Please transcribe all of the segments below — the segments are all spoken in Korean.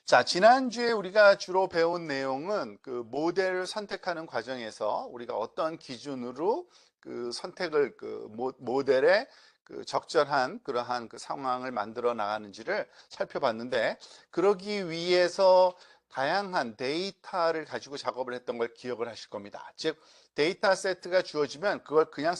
자, 지난주에 우리가 주로 배운 내용은 그 모델을 선택하는 과정에서 우리가 어떤 기준으로 그 선택을 모델의 그 적절한 그러한 그 상황을 만들어 나가는지를 살펴봤는데, 그러기 위해서 다양한 데이터를 가지고 작업을 했던 걸 기억을 하실 겁니다. 즉, 데이터 세트가 주어지면 그걸 그냥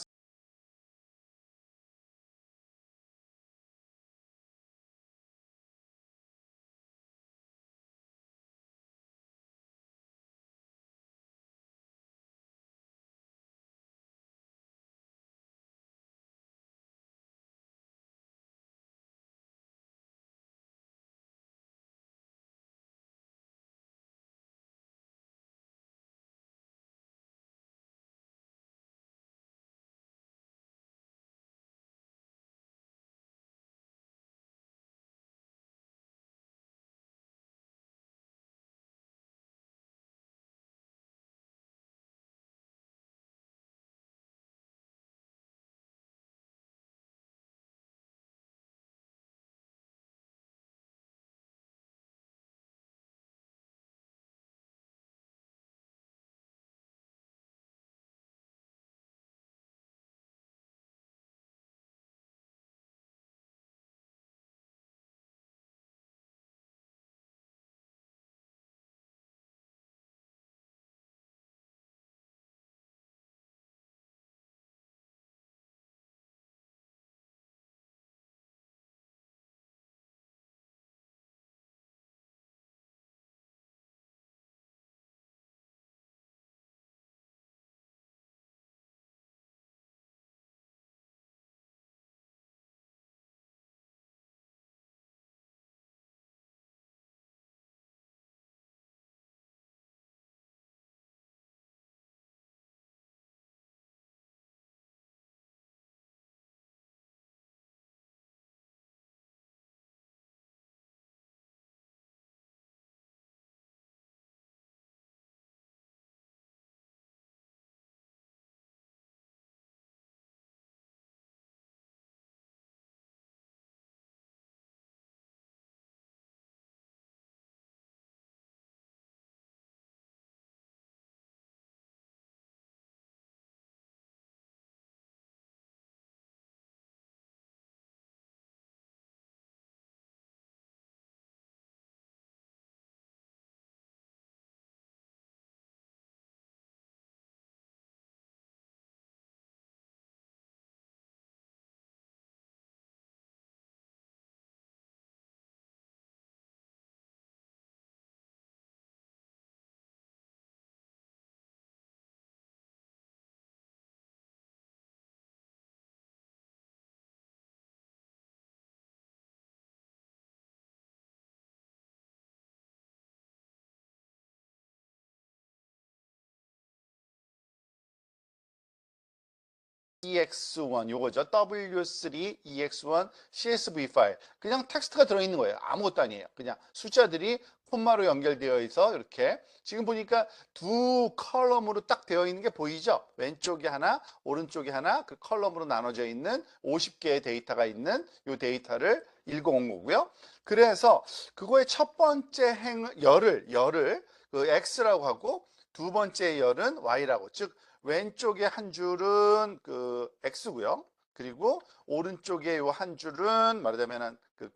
EX1 요거죠. W3 EX1 CSV 파일. 그냥 텍스트가 들어있는 거예요. 아무것도 아니에요. 그냥 숫자들이 콤마로 연결되어 있어 이렇게. 지금 보니까 두 컬럼으로 딱 되어 있는 게 보이죠? 왼쪽에 하나, 오른쪽에 하나, 그 컬럼으로 나눠져 있는 50개의 데이터가 있는 이 데이터를 읽어온 거고요. 그래서 그거의 첫 번째 열을 그 X라고 하고, 두 번째 열은 Y라고. 즉 왼쪽에 한 줄은 그 X고요. 그리고 오른쪽에 요 한 줄은 말하자면 그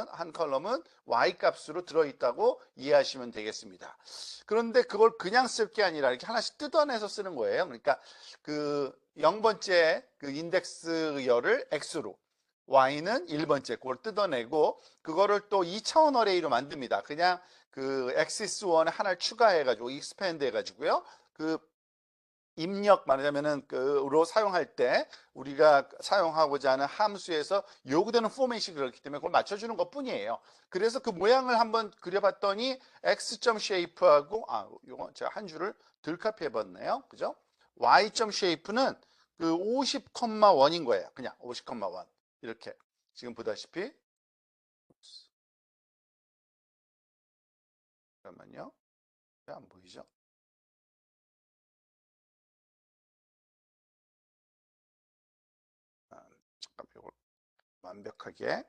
한 컬럼은 Y 값으로 들어있다고 이해하시면 되겠습니다. 그런데 그걸 그냥 쓸 게 아니라 이렇게 하나씩 뜯어내서 쓰는 거예요. 그러니까 그 0번째 그 인덱스 열을 X로, Y는 1번째 그걸 뜯어내고 그거를 또 2차원 어레이로 만듭니다. 그냥 그 axis 1에 하나를 추가해가지고 expand 해가지고요. 그 입력 말하자면은 그로 사용할 때 우리가 사용하고자 하는 함수에서 요구되는 포맷이 그렇기 때문에 그걸 맞춰주는 것 뿐이에요. 그래서 그 모양을 한번 그려봤더니 x.shape하고 요거 제가 한 줄을 덜 카피해봤네요. 그죠? y.shape는 그 50,1인 거예요. 그냥 50,1 이렇게 지금 보다시피 잠깐만요. 안 보이죠? 잠깐 이걸 완벽하게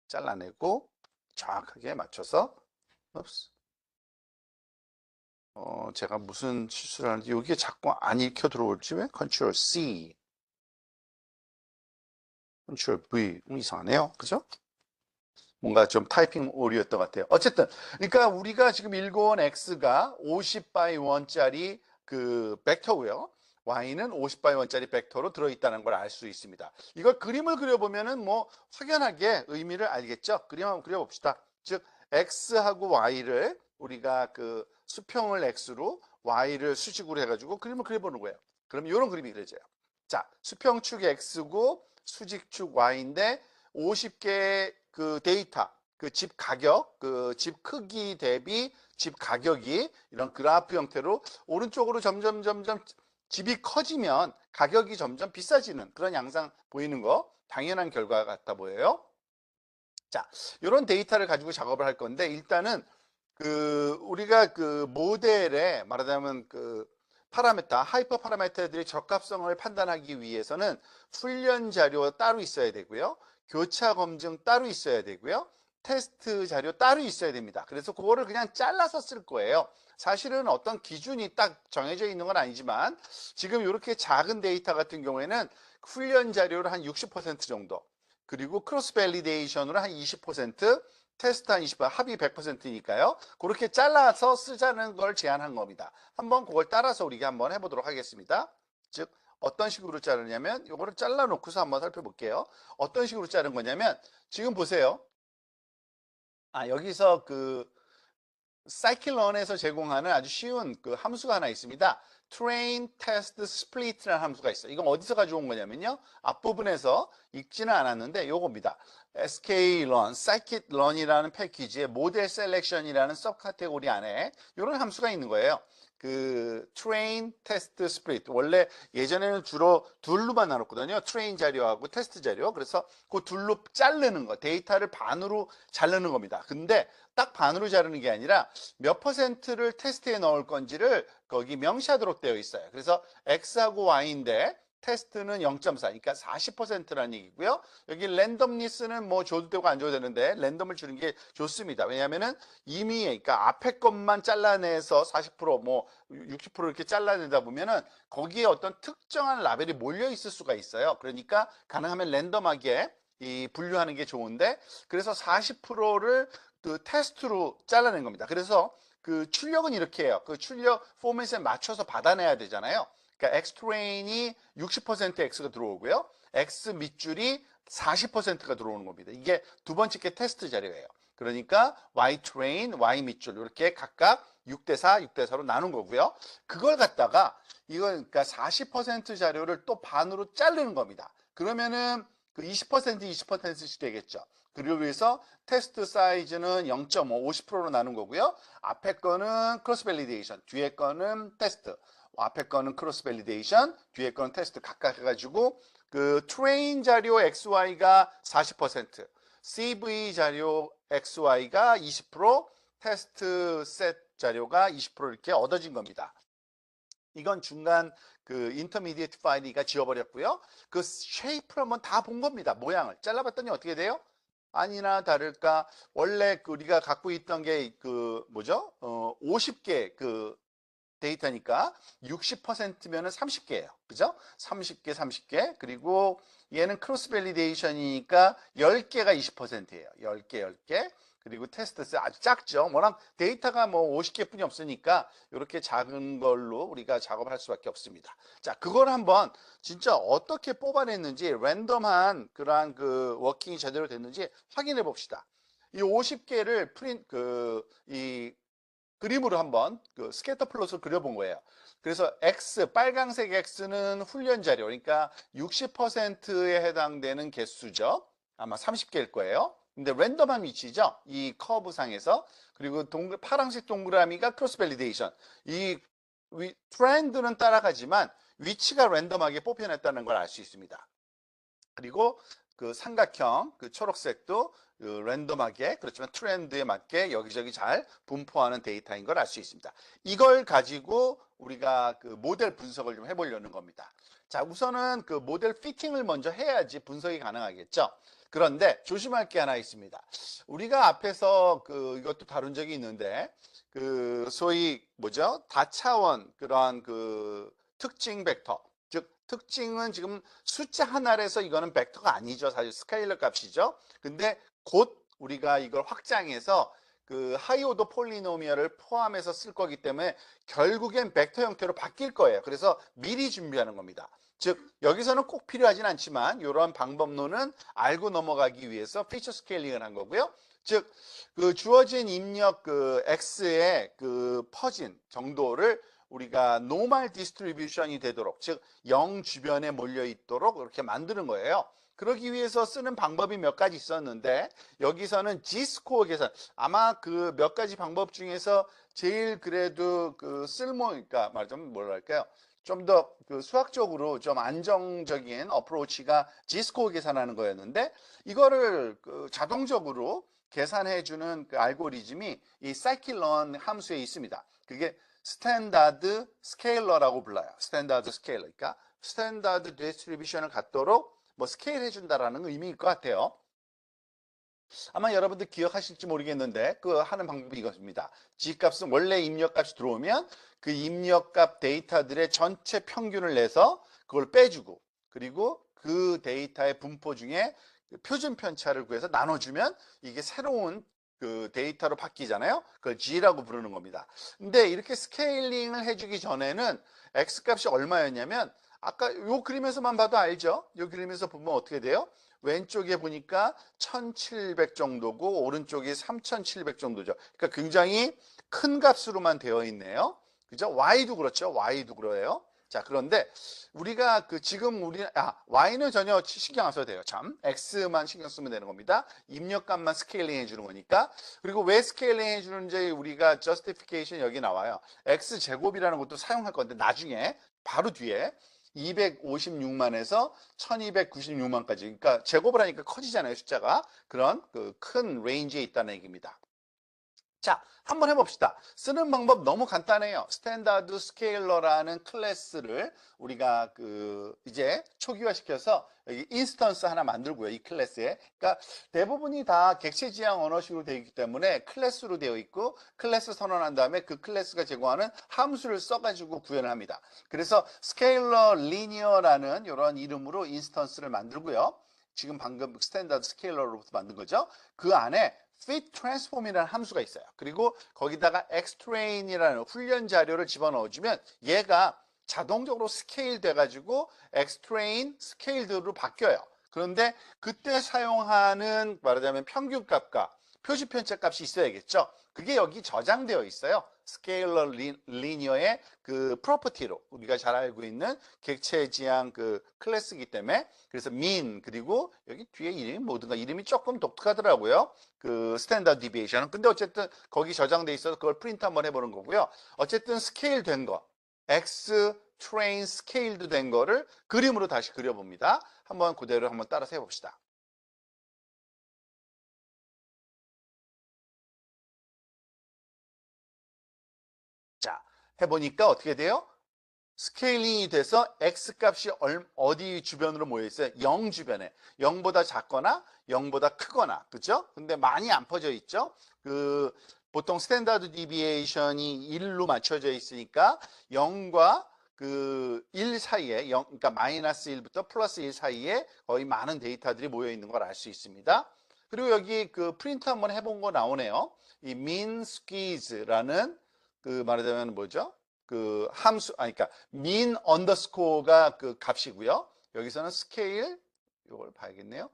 잘라내고 정확하게 맞춰서 제가 무슨 실수를 하는지 여기에 자꾸 안 읽혀 들어올지 왜? 컨트롤 C, 컨트롤 V 이상하네요. 그죠? 뭔가 좀 타이핑 오류였던 것 같아요. 어쨌든 그러니까 우리가 지금 읽어온 X가 50 by 1짜리 그 벡터고요. Y는 50 by 1짜리 벡터로 들어있다는 걸 알 수 있습니다. 이걸 그림을 그려보면은 뭐 확연하게 의미를 알겠죠? 그림 한번 그려봅시다. 즉 X하고 Y를 우리가 그 수평을 X로 Y를 수직으로 해가지고 그림을 그려보는 거예요. 그럼 이런 그림이 그려져요. 자, 수평축 X고 수직축 Y인데 50개의 그 데이터, 그 집 가격, 그 집 크기 대비 집 가격이 이런 그래프 형태로 오른쪽으로 점점 집이 커지면 가격이 점점 비싸지는 그런 양상 보이는 거 당연한 결과 같아 보여요. 자, 이런 데이터를 가지고 작업을 할 건데 일단은 그 우리가 그 모델에 말하자면 그 파라미터, 하이퍼 파라미터들의 적합성을 판단하기 위해서는 훈련 자료 따로 있어야 되고요. 교차 검증 따로 있어야 되고요. 테스트 자료 따로 있어야 됩니다. 그래서 그거를 그냥 잘라서 쓸 거예요. 사실은 어떤 기준이 딱 정해져 있는 건 아니지만 지금 이렇게 작은 데이터 같은 경우에는 훈련 자료를 한 60% 정도 그리고 크로스 밸리데이션으로 한 20%, 테스트 한 20%, 합의 100%니까요. 그렇게 잘라서 쓰자는 걸 제안한 겁니다. 한번 그걸 따라서 우리가 한번 해보도록 하겠습니다. 즉 어떤 식으로 자르냐면 이거를 잘라 놓고서 한번 살펴볼게요. 어떤 식으로 자른 거냐면 지금 보세요. 여기서 그 scikit-learn에서 제공하는 아주 쉬운 그 함수가 하나 있습니다. train, test, split라는 함수가 있어요. 이건 어디서 가져온 거냐면요. 앞부분에서 읽지는 않았는데 요겁니다. sklearn, scikit-learn이라는 패키지의 모델 셀렉션이라는 서브 카테고리 안에 이런 함수가 있는 거예요. 그 train, test, split 원래 예전에는 주로 둘로만 나눴거든요. train 자료하고 테스트 자료. 그래서 그 둘로 자르는 거, 데이터를 반으로 자르는 겁니다. 근데 딱 반으로 자르는 게 아니라 몇 퍼센트를 테스트에 넣을 건지를 거기 명시하도록 되어 있어요. 그래서 X하고 Y인데 테스트는 0.4, 그러니까 40%라는 얘기고요. 여기 랜덤니스는 뭐 줘도 되고 안 줘도 되는데 랜덤을 주는 게 좋습니다. 왜냐하면은 이미 그러니까 앞에 것만 잘라내서 40%뭐 60% 이렇게 잘라내다 보면은 거기에 어떤 특정한 라벨이 몰려 있을 수가 있어요. 그러니까 가능하면 랜덤하게 이 분류하는 게 좋은데 그래서 40%를 그 테스트로 잘라낸 겁니다. 그래서 그 출력은 이렇게 해요. 그 출력 포맷에 맞춰서 받아내야 되잖아요. 그러니까 X 트레인이 60% X가 들어오고요. X 밑줄이 40%가 들어오는 겁니다. 이게 두 번째 게 테스트 자료예요. 그러니까 Y 트레인, Y 밑줄 이렇게 각각 6대4, 6대4로 나눈 거고요. 그걸 갖다가 이걸 그러니까 40% 자료를 또 반으로 자르는 겁니다. 그러면은 그 20%, 20%씩 되겠죠. 그리고 위해서 테스트 사이즈는 0.5, 50%로 나눈 거고요. 앞에 거는 크로스 밸리데이션, 뒤에 거는 테스트. 앞에 거는 크로스 밸리데이션, 뒤에 거는 테스트 각각 해가지고 그 트레인 자료 XY가 40%, CV 자료 XY가 20%, 테스트 셋 자료가 20% 이렇게 얻어진 겁니다. 이건 중간 그 인터미디에이트 파일이가 지워버렸고요. 그 쉐이프를 한번 다 본 겁니다. 모양을 잘라봤더니 어떻게 돼요? 아니나 다를까 원래 그 우리가 갖고 있던 게 그 뭐죠? 50개 그 데이터니까 60%면은 30개예요. 그죠? 30개, 30개. 그리고 얘는 크로스 밸리데이션이니까 10개가 20%예요. 10개, 10개. 그리고 테스트스 아주 작죠. 워낙 데이터가 뭐 50개뿐이 없으니까 이렇게 작은 걸로 우리가 작업할 수밖에 없습니다. 자, 그걸 한번 진짜 어떻게 뽑아냈는지 랜덤한 그러한 그 워킹이 제대로 됐는지 확인해 봅시다. 이 50개를 이 그림으로 한번 그 스캐터 플롯을 그려본 거예요. 그래서 X, 빨강색 X는 훈련 자료, 그러니까 60%에 해당되는 개수죠. 아마 30개일 거예요. 근데 랜덤한 위치죠. 이 커브 상에서. 그리고 파란색 동그라미가 크로스 밸리데이션. 이 트렌드는 따라가지만 위치가 랜덤하게 뽑혀냈다는 걸 알 수 있습니다. 그리고 그 삼각형, 그 초록색도 그 랜덤하게 그렇지만 트렌드에 맞게 여기저기 잘 분포하는 데이터인 걸 알 수 있습니다. 이걸 가지고 우리가 그 모델 분석을 좀 해보려는 겁니다. 자, 우선은 그 모델 피팅을 먼저 해야지 분석이 가능하겠죠. 그런데 조심할 게 하나 있습니다. 우리가 앞에서 이것도 다룬 적이 있는데 소위 뭐죠? 다차원 그러한 특징 벡터. 즉 특징은 지금 숫자 하나에서 이거는 벡터가 아니죠. 사실 스케일러 값이죠. 근데 곧 우리가 이걸 확장해서 하이오더 폴리노미얼을 포함해서 쓸 거기 때문에 결국엔 벡터 형태로 바뀔 거예요. 그래서 미리 준비하는 겁니다. 즉 여기서는 꼭 필요하진 않지만 이러한 방법론은 알고 넘어가기 위해서 피처 스케일링을 한 거고요. 즉 주어진 입력 x의 퍼진 정도를 우리가 노멀 디스트리뷰션이 되도록, 즉 0 주변에 몰려 있도록 이렇게 만드는 거예요. 그러기 위해서 쓰는 방법이 몇 가지 있었는데 여기서는 G스코어 계산, 아마 몇 가지 방법 중에서 제일 그래도 그러니까 말하자면 뭐랄까요, 좀 더 수학적으로 좀 안정적인 어프로치가 G스코어 계산하는 거였는데 이거를 자동적으로 계산해주는 알고리즘이 이 scikit-learn 함수에 있습니다. 그게 스탠다드 스케일러라고 불러요. 스탠다드 스케일러. 그러니까 스탠다드 디스트리뷰션을 갖도록 스케일 해준다라는 의미일 것 같아요. 아마 여러분들 기억하실지 모르겠는데 하는 방법이 이것입니다. G값은 원래 입력값이 들어오면 그 입력값 데이터들의 전체 평균을 내서 그걸 빼주고, 그리고 그 데이터의 분포 중에 표준 편차를 구해서 나눠주면 이게 새로운 데이터로 바뀌잖아요. 그걸 G라고 부르는 겁니다. 근데 이렇게 스케일링을 해주기 전에는 X값이 얼마였냐면 아까 요 그림에서만 봐도 알죠? 요 그림에서 보면 어떻게 돼요? 왼쪽에 보니까 1700 정도고 오른쪽이 3700 정도죠. 그러니까 굉장히 큰 값으로만 되어 있네요. 그죠? Y도 그렇죠. Y도 그래요. 자, 그런데 우리가 지금 Y는 전혀 신경 안 써도 돼요. 참. X만 신경 쓰면 되는 겁니다. 입력값만 스케일링 해주는 거니까. 그리고 왜 스케일링 해주는지 우리가 justification 여기 나와요. X제곱이라는 것도 사용할 건데 나중에 바로 뒤에 256만에서 1296만까지. 그러니까 제곱을 하니까 커지잖아요, 숫자가. 그런 큰 레인지에 있다는 얘기입니다. 자, 한번 해봅시다. 쓰는 방법 너무 간단해요. 스탠다드 스케일러라는 클래스를 우리가 이제 초기화시켜서 여기 인스턴스 하나 만들고요. 이 클래스에. 그러니까 대부분이 다 객체 지향 언어식으로 되어 있기 때문에 클래스로 되어 있고, 클래스 선언한 다음에 그 클래스가 제공하는 함수를 써가지고 구현을 합니다. 그래서 스케일러 리니어라는 이런 이름으로 인스턴스를 만들고요. 지금 방금 스탠다드 스케일러로부터 만든 거죠. 그 안에 fit transform이라는 함수가 있어요. 그리고 거기다가 xtrain이라는 훈련 자료를 집어넣어주면 얘가 자동적으로 스케일 돼가지고 xtrain 스케일드로 바뀌어요. 그런데 그때 사용하는 말하자면 평균값과 표시 편차 값이 있어야겠죠. 그게 여기 저장되어 있어요. 스케일러 리니어의 프로퍼티로 우리가 잘 알고 있는 객체 지향 클래스이기 때문에. 그래서 mean, 그리고 여기 뒤에 이름이 뭐든가 이름이 조금 독특하더라고요. 스탠다드 디비에이션은. 근데 어쨌든 거기 저장돼 있어서 그걸 프린트 한번 해보는 거고요. 어쨌든 스케일 된 거, X 트레인 스케일드 된 거를 그림으로 다시 그려봅니다. 한번 그대로 한번 따라서 해봅시다. 자, 해보니까 어떻게 돼요? 스케일링이 돼서 X값이 어디 주변으로 모여 있어요? 0 주변에. 0보다 작거나 0보다 크거나. 그죠? 근데 많이 안 퍼져 있죠? 보통 스탠다드 디비에이션이 1로 맞춰져 있으니까 0과 1 사이에, 그러니까 마이너스 1부터 플러스 1 사이에 거의 많은 데이터들이 모여 있는 걸 알 수 있습니다. 그리고 여기 프린트 한번 해본 거 나오네요. 이 mean squeeze라는 말하자면 뭐죠? 함수, 그러니까 mean 언더스코어가 값이고요. 여기서는 스케일, 이걸 봐야겠네요.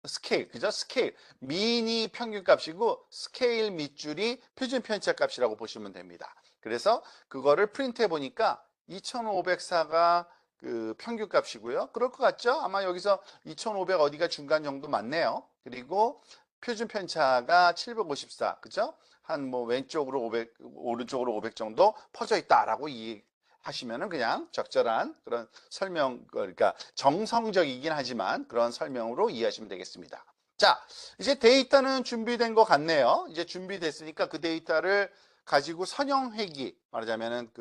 스케일, 그죠? 스케일. mean이 평균값이고 스케일 밑줄이 표준 편차 값이라고 보시면 됩니다. 그래서 그거를 프린트 해보니까 2504가 평균값이고요. 그럴 것 같죠? 아마 여기서 2500 어디가 중간 정도 맞네요. 그리고 표준 편차가 754, 그죠? 한 왼쪽으로 500, 오른쪽으로 500 정도 퍼져 있다라고 이해하시면은 그냥 적절한 그런 설명, 그러니까 정성적이긴 하지만 그런 설명으로 이해하시면 되겠습니다. 자, 이제 데이터는 준비된 것 같네요. 이제 준비됐으니까 그 데이터를 가지고 선형 회기, 말하자면은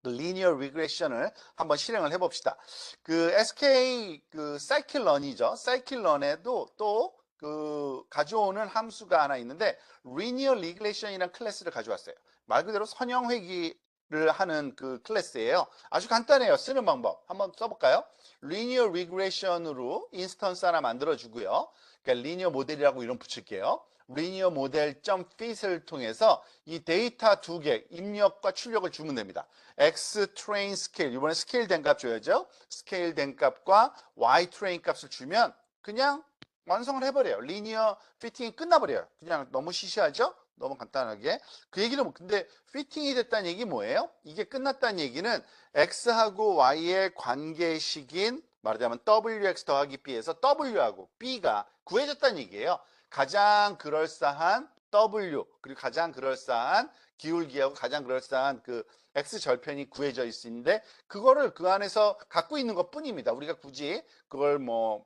리니어 리그레션을 한번 실행을 해봅시다. 그 SK 그 사이클런이죠. 사이클런에도 또 그 가져오는 함수가 하나 있는데 리니어 리그레션이라는 클래스를 가져왔어요. 말 그대로 선형 회귀를 하는 그 클래스예요. 아주 간단해요. 쓰는 방법 한번 써볼까요? 리니어 리그레션으로 인스턴스 하나 만들어 주고요. 그러니까 리니어 모델이라고 이름 붙일게요. 리니어 모델 .fit을 통해서 이 데이터 두 개 입력과 출력을 주면 됩니다. x 트레인 스케일, 이번에 스케일 된 값 줘야죠. 스케일 된 값과 y 트레인 값을 주면 그냥 완성을 해버려요. 리니어 피팅이 끝나버려요. 그냥 너무 시시하죠? 너무 간단하게. 그 얘기는 근데 피팅이 됐다는 얘기 뭐예요? 이게 끝났다는 얘기는 x하고 y의 관계식인 말하자면 wx 더하기 b에서 w하고 b가 구해졌다는 얘기예요. 가장 그럴싸한 w 그리고 가장 그럴싸한 기울기하고 가장 그럴싸한 그 x 절편이 구해져 있는데 그거를 그 안에서 갖고 있는 것 뿐입니다. 우리가 굳이 그걸 뭐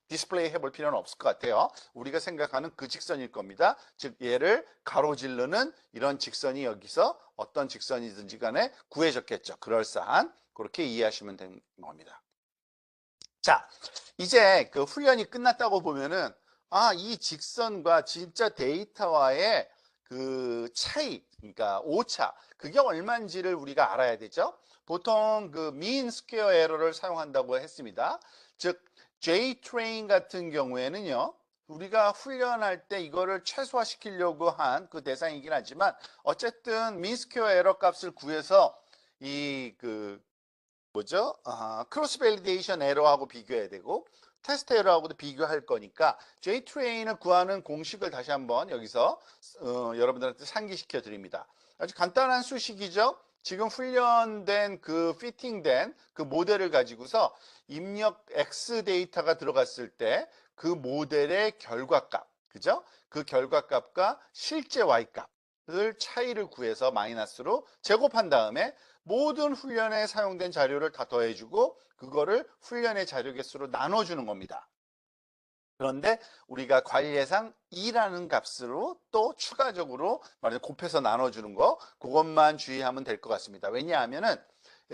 디스플레이 해볼 필요는 없을 것 같아요. 우리가 생각하는 그 직선일 겁니다. 즉 얘를 가로질르는 이런 직선이 여기서 어떤 직선이든지 간에 구해졌겠죠. 그럴싸한 그렇게 이해하시면 되는 겁니다. 자, 이제 그 훈련이 끝났다고 보면은 이 직선과 진짜 데이터와의 그 차이, 그러니까 오차, 그게 얼마인지를 우리가 알아야 되죠. 보통 그 mean square error를 사용한다고 했습니다. 즉 JTrain 같은 경우에는요, 우리가 훈련할 때 이거를 최소화시키려고 한 그 대상이긴 하지만 어쨌든 mean square error 값을 구해서 이 그 뭐죠? 크로스 밸리데이션 에러하고 비교해야 되고 테스트 에러하고도 비교할 거니까 JTrain을 구하는 공식을 다시 한번 여기서 여러분들한테 상기시켜 드립니다. 아주 간단한 수식이죠. 지금 훈련된 그 피팅된 그 모델을 가지고서 입력 X 데이터가 들어갔을 때 그 모델의 결과값, 그죠? 그 결과값과 실제 Y값을 차이를 구해서 마이너스로 제곱한 다음에 모든 훈련에 사용된 자료를 다 더해주고 그거를 훈련의 자료 개수로 나눠주는 겁니다. 그런데 우리가 관례상 2라는 값으로 또 추가적으로 말하자면 곱해서 나눠주는 거 그것만 주의하면 될 것 같습니다. 왜냐하면은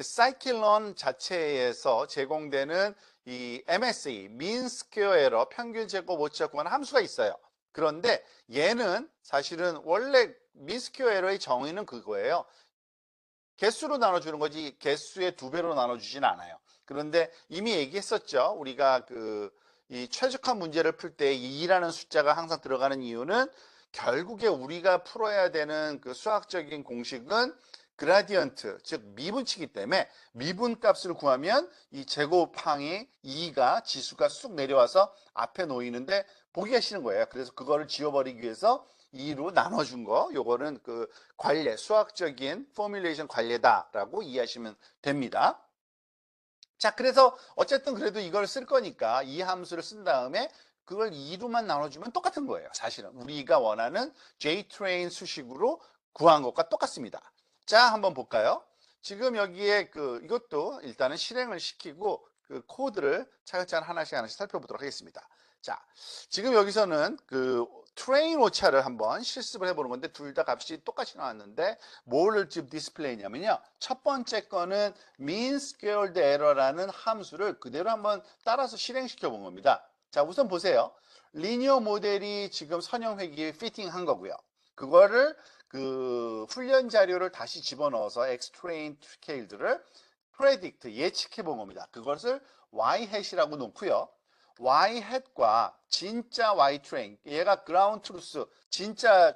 사이클론 자체에서 제공되는 이 MSE, mean square error, 평균 제곱 오차 구한 함수가 있어요. 그런데 얘는 사실은 원래 mean square error의 정의는 그거예요. 개수로 나눠주는 거지 개수의 2배로 나눠주진 않아요. 그런데 이미 얘기했었죠. 우리가 이 최적화 문제를 풀 때 2라는 숫자가 항상 들어가는 이유는 결국에 우리가 풀어야 되는 그 수학적인 공식은 그라디언트, 즉 미분치기 때문에 미분 값을 구하면 이 제곱항이 2가 지수가 쑥 내려와서 앞에 놓이는데 보기가 싫은 거예요. 그래서 그거를 지워버리기 위해서 2로 나눠준 거, 요거는 그 관례, 수학적인 포뮬레이션 관례다라고 이해하시면 됩니다. 자, 그래서 어쨌든 그래도 이걸 쓸 거니까 이 함수를 쓴 다음에 그걸 2로만 나눠주면 똑같은 거예요. 사실은 우리가 원하는 JTrain 수식으로 구한 것과 똑같습니다. 자, 한번 볼까요? 지금 여기에 이것도 일단은 실행을 시키고 그 코드를 차근차근 하나씩 살펴보도록 하겠습니다. 자, 지금 여기서는 그 트레인 오차를 한번 실습을 해보는 건데 둘 다 값이 똑같이 나왔는데 뭐를 지금 디스플레이냐면요. 첫 번째 거는 mean squared error라는 함수를 그대로 한번 따라서 실행시켜 본 겁니다. 자, 우선 보세요. 리니어 모델이 지금 선형 회귀에 피팅한 거고요. 그거를 그 훈련 자료를 다시 집어넣어서 X-train 스케일들을 predict 예측해 본 겁니다. 그것을 y-hat이라고 놓고요. y-hat과 진짜 y-train 얘가 ground truth 진짜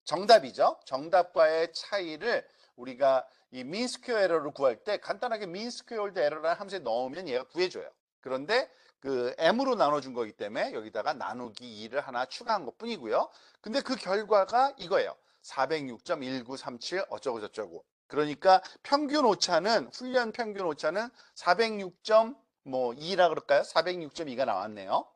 정답이죠. 정답과의 차이를 우리가 이 mean square error를 구할 때 간단하게 mean squared error라는 함수에 넣으면 얘가 구해줘요. 그런데 그 m으로 나눠준 거기 때문에 여기다가 나누기 2를 하나 추가한 것 뿐이고요. 근데 그 결과가 이거예요. 406.1937 어쩌고 저쩌고. 그러니까 평균 오차는 훈련 평균 오차는 406.2라 그럴까요? 406.2가 나왔네요.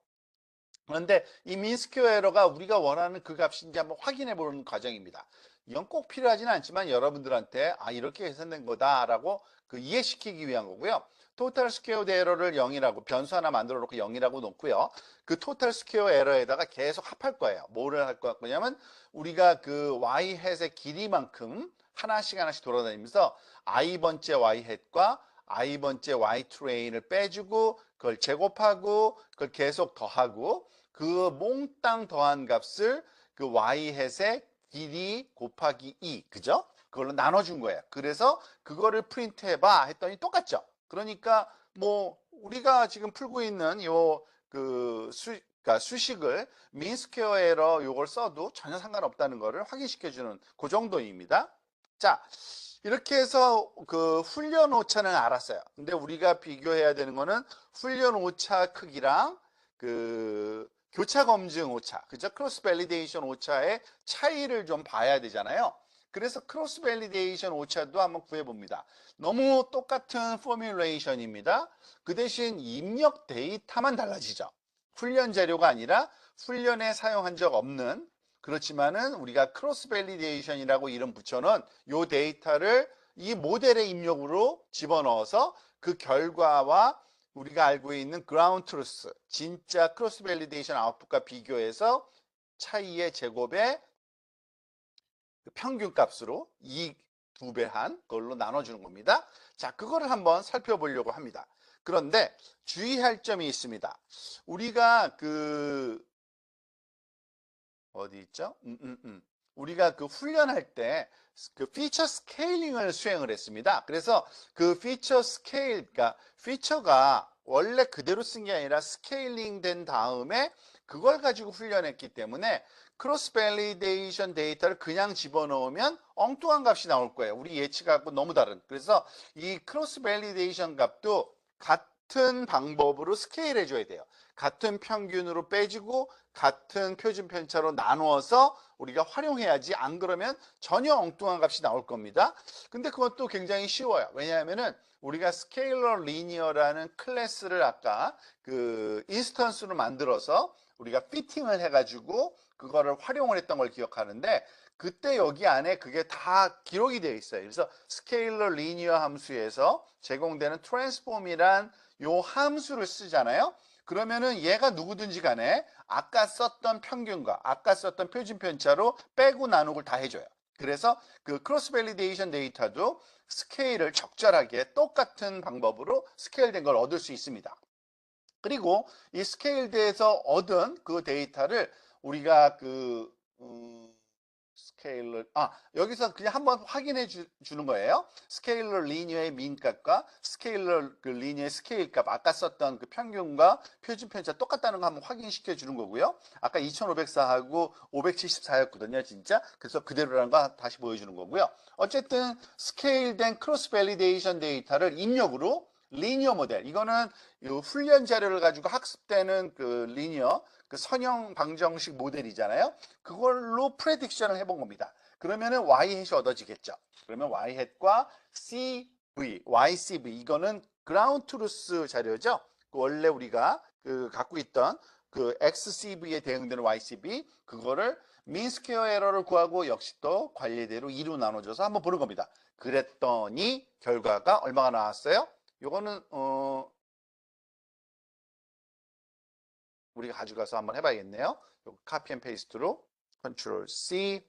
그런데 이 민스퀘어 에러가 우리가 원하는 그 값인지 한번 확인해 보는 과정입니다. 이건 꼭 필요하지는 않지만 여러분들한테 이렇게 계산된 거다라고 이해시키기 위한 거고요. 토탈 스퀘어 에러를 0이라고 변수 하나 만들어 놓고 0이라고 놓고요. 그 토탈 스퀘어 에러에다가 계속 합할 거예요. 뭐를 할 거냐면 우리가 그 y 햇의 길이만큼 하나씩 하나씩 돌아다니면서 i번째 y 햇과 i번째 y 트레인을 빼주고 그걸 제곱하고 그걸 계속 더하고 그 몽땅 더한 값을 그 y 햇의 길이 곱하기 2, 그죠? 그걸로 나눠준 거예요. 그래서 그거를 프린트 해봐 했더니 똑같죠. 그러니까 뭐 우리가 지금 풀고 있는 요 그 그러니까 수식을 민스퀘어 에러 요걸 써도 전혀 상관없다는 거를 확인시켜주는 그 정도입니다. 자, 이렇게 해서 그 훈련 오차는 알았어요. 근데 우리가 비교해야 되는 거는 훈련 오차 크기랑 그 교차 검증 오차, 그죠? 크로스 밸리데이션 오차의 차이를 좀 봐야 되잖아요. 그래서 크로스 밸리데이션 오차도 한번 구해봅니다. 너무 똑같은 포뮬레이션입니다. 그 대신 입력 데이터만 달라지죠. 훈련 자료가 아니라 훈련에 사용한 적 없는, 그렇지만은 우리가 크로스 밸리데이션이라고 이름 붙여놓은 요 데이터를 이 모델의 입력으로 집어넣어서 그 결과와 우리가 알고 있는 그라운드 트루스, 진짜 크로스 밸리데이션 아웃풋과 비교해서 차이의 제곱에 평균 값으로 이 2배 한 걸로 나눠주는 겁니다. 자, 그거를 한번 살펴보려고 합니다. 그런데 주의할 점이 있습니다. 우리가 그 어디 있죠? 우리가 그 훈련할 때 그 피처 스케일링을 수행을 했습니다. 그래서 그 피처 스케일, 그러니까 피처가 원래 그대로 쓴 게 아니라 스케일링 된 다음에 그걸 가지고 훈련했기 때문에 크로스 밸리데이션 데이터를 그냥 집어넣으면 엉뚱한 값이 나올 거예요. 우리 예측하고 너무 다른. 그래서 이 크로스 밸리데이션 값도 같은 방법으로 스케일 해줘야 돼요. 같은 평균으로 빼주고 같은 표준 편차로 나누어서 우리가 활용해야지, 안 그러면 전혀 엉뚱한 값이 나올 겁니다. 근데 그것도 굉장히 쉬워요. 왜냐하면은 우리가 스케일러 리니어라는 클래스를 아까 그 인스턴스로 만들어서 우리가 피팅을 해가지고 그거를 활용을 했던 걸 기억하는데, 그때 여기 안에 그게 다 기록이 되어 있어요. 그래서 스케일러 리니어 함수에서 제공되는 트랜스폼이란 요 함수를 쓰잖아요. 그러면은 얘가 누구든지 간에 아까 썼던 평균과 아까 썼던 표준 편차로 빼고 나누고를 다 해줘요. 그래서 그 크로스 밸리데이션 데이터도 스케일을 적절하게 똑같은 방법으로 스케일된 걸 얻을 수 있습니다. 그리고 이 스케일드에서 얻은 그 데이터를 우리가 그 스케일러, 여기서 그냥 한번 확인해 주는 거예요. 스케일러 리니어의 민값과 스케일러 그 리니어의 스케일 값, 아까 썼던 그 평균과 표준 편차 똑같다는 거 한번 확인시켜 주는 거고요. 아까 2504하고 574였거든요, 진짜. 그래서 그대로라는 거 다시 보여주는 거고요. 어쨌든 스케일된 크로스 밸리데이션 데이터를 입력으로 리니어 모델, 이거는 훈련 자료를 가지고 학습되는 그 리니어, 그 선형 방정식 모델이잖아요. 그걸로 프레딕션을 해본 겁니다. 그러면은 y 햇이 얻어지겠죠. 그러면 y 햇과 CV, YCV, 이거는 그라운드 트루스 자료죠. 그 원래 우리가 그 갖고 있던 그 XCV에 대응되는 YCV, 그거를 민스퀘어 에러를 구하고 역시 또 관리대로 2로 나눠줘서 한번 보는 겁니다. 그랬더니 결과가 얼마가 나왔어요? 요거는 우리가 가져가서 한번 해봐야겠네요. 카피 앤 페이스트로 컨트롤 C,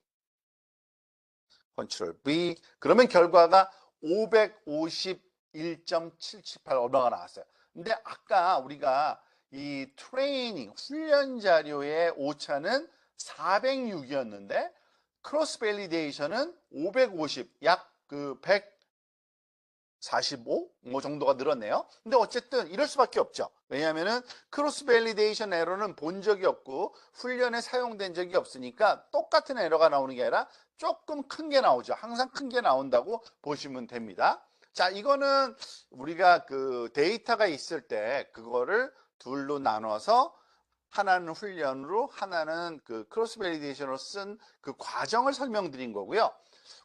컨트롤 V. 그러면 결과가 551.778 얼마가 나왔어요. 근데 아까 우리가 이 트레이닝 훈련 자료의 오차는 406이었는데 크로스 밸리데이션은 550, 약 그 145? 뭐 정도가 늘었네요. 근데 어쨌든 이럴 수밖에 없죠. 왜냐하면은 크로스 밸리데이션 에러는 본 적이 없고 훈련에 사용된 적이 없으니까 똑같은 에러가 나오는 게 아니라 조금 큰 게 나오죠. 항상 큰 게 나온다고 보시면 됩니다. 자, 이거는 우리가 그 데이터가 있을 때 그거를 둘로 나눠서 하나는 훈련으로 하나는 그 크로스 밸리데이션으로 쓴 그 과정을 설명드린 거고요.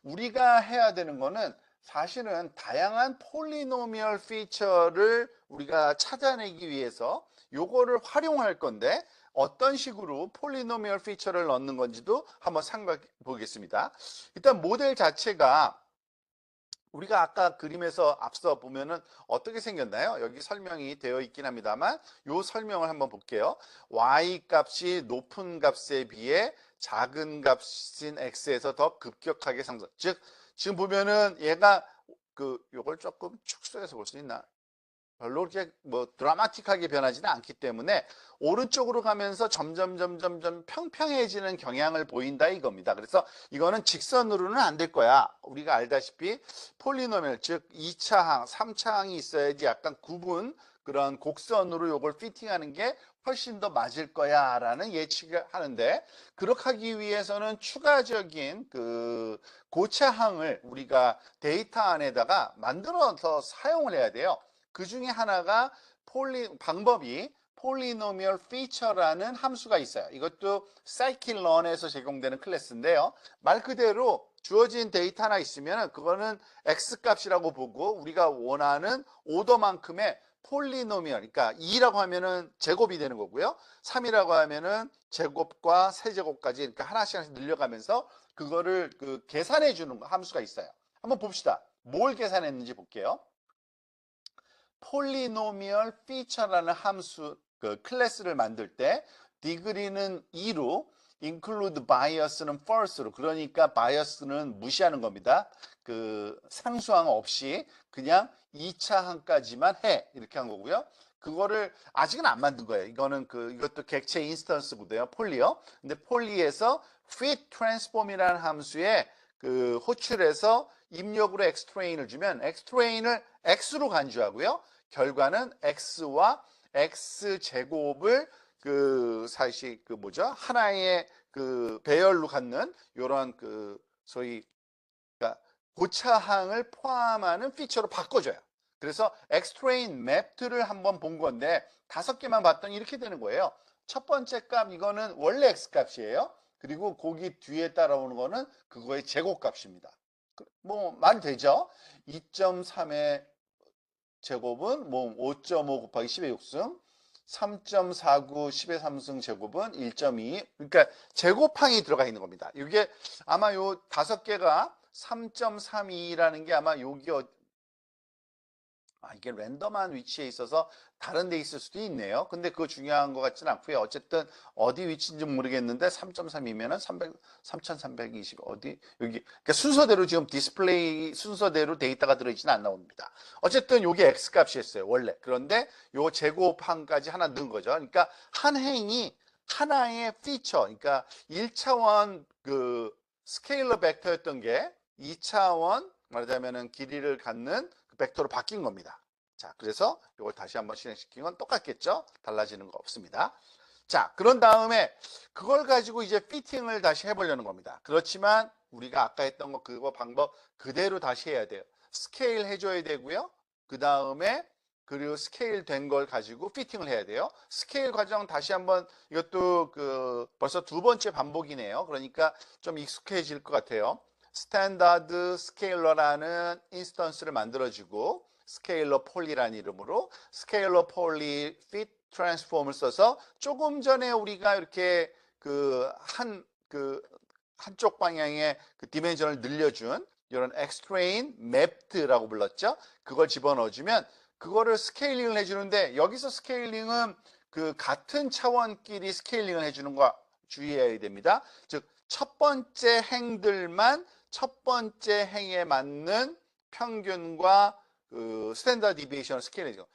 우리가 해야 되는 거는 사실은 다양한 폴리노미얼 피처를 우리가 찾아내기 위해서 요거를 활용할 건데, 어떤 식으로 폴리노미얼 피처를 넣는 건지도 한번 생각해 보겠습니다. 일단 모델 자체가 우리가 아까 그림에서 앞서 보면은 어떻게 생겼나요? 여기 설명이 되어 있긴 합니다만 요 설명을 한번 볼게요. y 값이 높은 값에 비해 작은 값인 x에서 더 급격하게 상승. 즉 지금 보면은 얘가 요걸 조금 축소해서 볼 수 있나? 별로 그렇게 뭐 드라마틱하게 변하지는 않기 때문에 오른쪽으로 가면서 점점 평평해지는 경향을 보인다 이겁니다. 그래서 이거는 직선으로는 안 될 거야. 우리가 알다시피 폴리노미얼 즉 2차항, 3차항이 있어야지 약간 구분 그런 곡선으로 요걸 피팅하는 게 훨씬 더 맞을 거야 라는 예측을 하는데 그렇게 하기 위해서는 추가적인 고차항을 우리가 데이터 안에다가 만들어서 사용을 해야 돼요. 그 중에 하나가 방법이 폴리노미얼 피처라는 함수가 있어요. 이것도 scikit-learn에서 제공되는 클래스인데요. 말 그대로 주어진 데이터 하나 있으면 그거는 x값이라고 보고 우리가 원하는 오더만큼의 폴리노미얼, 그러니까 2라고 하면은 제곱이 되는 거고요. 3이라고 하면은 제곱과 세제곱까지 그러니까 하나씩 늘려가면서 그거를 계산해 주는 함수가 있어요. 한번 봅시다. 뭘 계산했는지 볼게요. 폴리노미얼 피처라는 함수 클래스를 만들 때 degree는 2로 include bias는 false로 그러니까 bias는 무시하는 겁니다. 상수항 없이 그냥 2차 항까지만 해 이렇게 한 거고요. 그거를 아직은 안 만든 거예요. 이거는 이것도 객체 인스턴스고요. 폴리요. 근데 폴리에서 fit transform이라는 함수에 호출해서 입력으로 xtrain을 주면 xtrain을 x로 간주하고요. 결과는 x와 x제곱을 사실 하나의 배열로 갖는 요런 소위 그러니까 고차항을 포함하는 피처로 바꿔줘요. 그래서 xtrain mapped를 한번 본 건데 5개만 봤더니 이렇게 되는 거예요. 첫 번째 값 이거는 원래 x값이에요. 그리고 거기 뒤에 따라오는 거는 그거의 제곱값입니다. 뭐 말 되죠? 2.3의 제곱은 뭐 5.5 곱하기 10의 6승 3.49 10의 3승 제곱은 1.2 그러니까 제곱항이 들어가 있는 겁니다. 이게 아마 요 5개가 3.32라는 게 아마 여기 이게 랜덤한 위치에 있어서 다른 데 있을 수도 있네요. 근데 그거 중요한 것 같지는 않고요. 어쨌든 어디 위치인지 모르겠는데 3.3이면은 3320 어디 여기 그러니까 순서대로 지금 디스플레이 순서대로 데이터가 들어있지는 않나 봅니다. 어쨌든 요게 x 값이었어요. 원래. 그런데 요 제곱항까지 하나 넣은 거죠. 그러니까 한 행이 하나의 피처 그러니까 1차원 스케일러 벡터였던 게 2차원 말하자면은 길이를 갖는 벡터로 바뀐 겁니다. 자, 그래서 이걸 다시 한번 실행시킨 건 똑같겠죠? 달라지는 거 없습니다. 자, 그런 다음에 그걸 가지고 이제 피팅을 다시 해보려는 겁니다. 그렇지만 우리가 아까 했던 거 그거 방법 그대로 다시 해야 돼요. 스케일 해줘야 되고요. 그 다음에 그리고 스케일 된 걸 가지고 피팅을 해야 돼요. 스케일 과정 다시 한번 이것도 벌써 2번째 반복이네요. 그러니까 좀 익숙해질 것 같아요. 스탠다드 스케일러라는 인스턴스를 만들어주고 스케일러 폴리라는 이름으로 스케일러 폴리 fit 트랜스폼을 써서 조금 전에 우리가 이렇게 한쪽 방향의 디멘전을 늘려준 이런 extrain mapped라고 불렀죠. 그걸 집어넣어주면 그거를 스케일링을 해주는데 여기서 스케일링은 같은 차원끼리 스케일링을 해주는 거 주의해야 됩니다. 즉 첫 번째 행들만 첫 번째 행에 맞는 평균과 스탠다드 디비에이션 스케일이죠.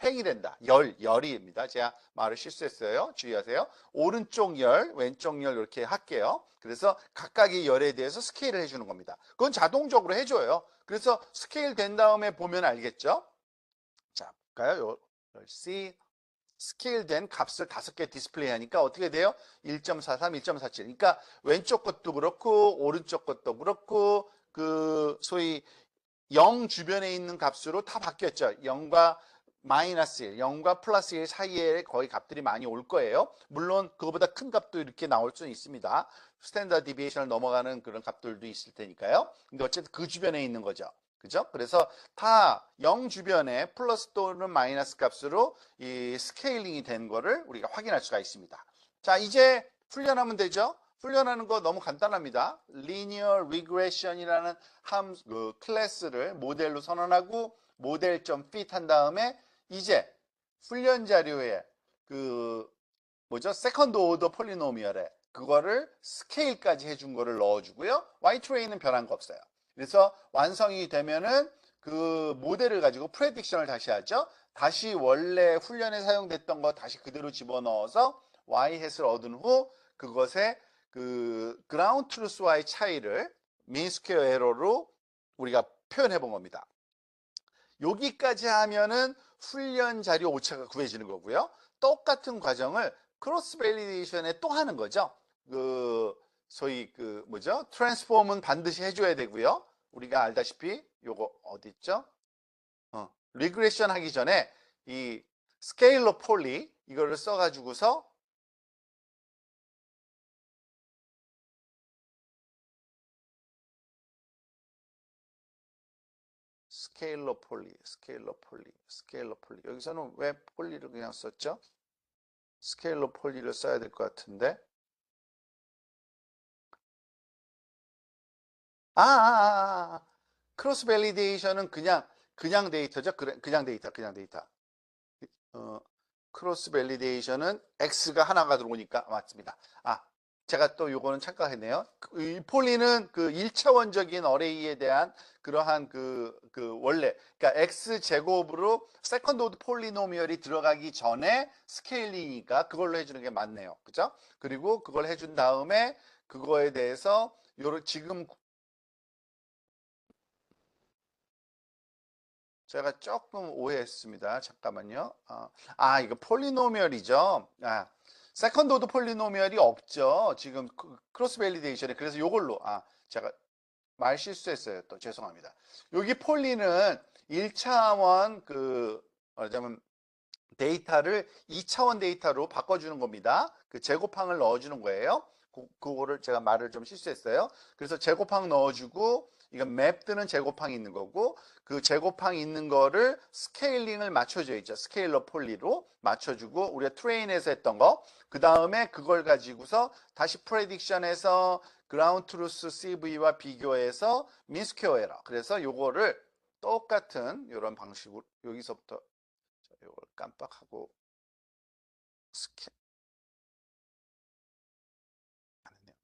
행이 된다. 열이입니다. 제가 말을 실수했어요. 주의하세요. 오른쪽 열, 왼쪽 열 이렇게 할게요. 그래서 각각의 열에 대해서 스케일을 해주는 겁니다. 그건 자동적으로 해줘요. 그래서 스케일 된 다음에 보면 알겠죠? 자, 볼까요? C 스케일된 값을 5개 디스플레이 하니까 어떻게 돼요? 1.43, 1.47. 그러니까 왼쪽 것도 그렇고 오른쪽 것도 그렇고 소위 0 주변에 있는 값으로 다 바뀌었죠. 0과 마이너스 1, 0과 플러스 1 사이에 거의 값들이 많이 올 거예요. 물론 그거보다 큰 값도 이렇게 나올 수는 있습니다. 스탠다드 디비에이션을 넘어가는 그런 값들도 있을 테니까요. 근데 어쨌든 그 주변에 있는 거죠. 그죠? 그래서 다 0 주변에 플러스 또는 마이너스 값으로 이 스케일링이 된 거를 우리가 확인할 수가 있습니다. 자, 이제 풀려나면 되죠? 훈련하는 거 너무 간단합니다. linear regression이라는 클래스를 모델로 선언하고 모델.fit 한 다음에 이제 훈련 자료에 세컨드 오더 폴리노미얼에 그거를 스케일까지 해준 거를 넣어주고요. Y트레인은 변한 거 없어요. 그래서 완성이 되면은 그 모델을 가지고 프레딕션을 다시 하죠. 다시 원래 훈련에 사용됐던 거 다시 그대로 집어넣어서 Y-햇을 얻은 후 그것의 그 그라운드 트루스와의 차이를 민스퀘어 에러로 우리가 표현해 본 겁니다. 여기까지 하면은 훈련 자료 오차가 구해지는 거고요. 똑같은 과정을 크로스 밸리데이션에 또 하는 거죠. 소위 트랜스폼은 반드시 해줘야 되고요. 우리가 알다시피 요거 어디 있죠? 리그레션 하기 전에 이 스케일러 폴리 이거를 써가지고서 스케일러 폴리 여기서는 왜 폴리를 그냥 썼죠? 스케일러 폴리를 써야 될 것 같은데 크로스 밸리데이션은 그냥 데이터죠. 그냥 데이터. 크로스 밸리데이션은 X가 하나가 들어오니까 맞습니다. 제가 또 요거는 착각했네요. 이 폴리는 그 1차원적인 어레이에 대한 그러한 원래, 그러니까 X 제곱으로 세컨드 오드 폴리노미얼이 들어가기 전에 스케일링이니까 그걸로 해주는 게 맞네요. 그죠? 그리고 그걸 해준 다음에 그거에 대해서 지금 제가 조금 오해했습니다. 잠깐만요. 이거 폴리노미얼이죠. 세컨드 오드 폴리노미얼이 없죠. 지금 크로스 밸리데이션에. 그래서 요걸로, 제가 말 실수했어요. 또 죄송합니다. 여기 폴리는 1차원 말하자면 데이터를 2차원 데이터로 바꿔주는 겁니다. 그 제곱항을 넣어주는 거예요. 그거를 제가 말을 좀 실수했어요. 그래서 제곱항 넣어주고 이건 맵 뜨는 제곱항이 있는 거고 그 제곱항이 있는 거를 스케일링을 맞춰줘 있죠. 스케일러 폴리로 맞춰주고 우리가 트레인에서 했던 거 그 다음에 그걸 가지고서 다시 프레딕션에서 그라운드 트루스 CV와 비교해서 민스퀘어 에러. 그래서 요거를 똑같은 이런 방식으로 여기서부터 이걸 깜빡하고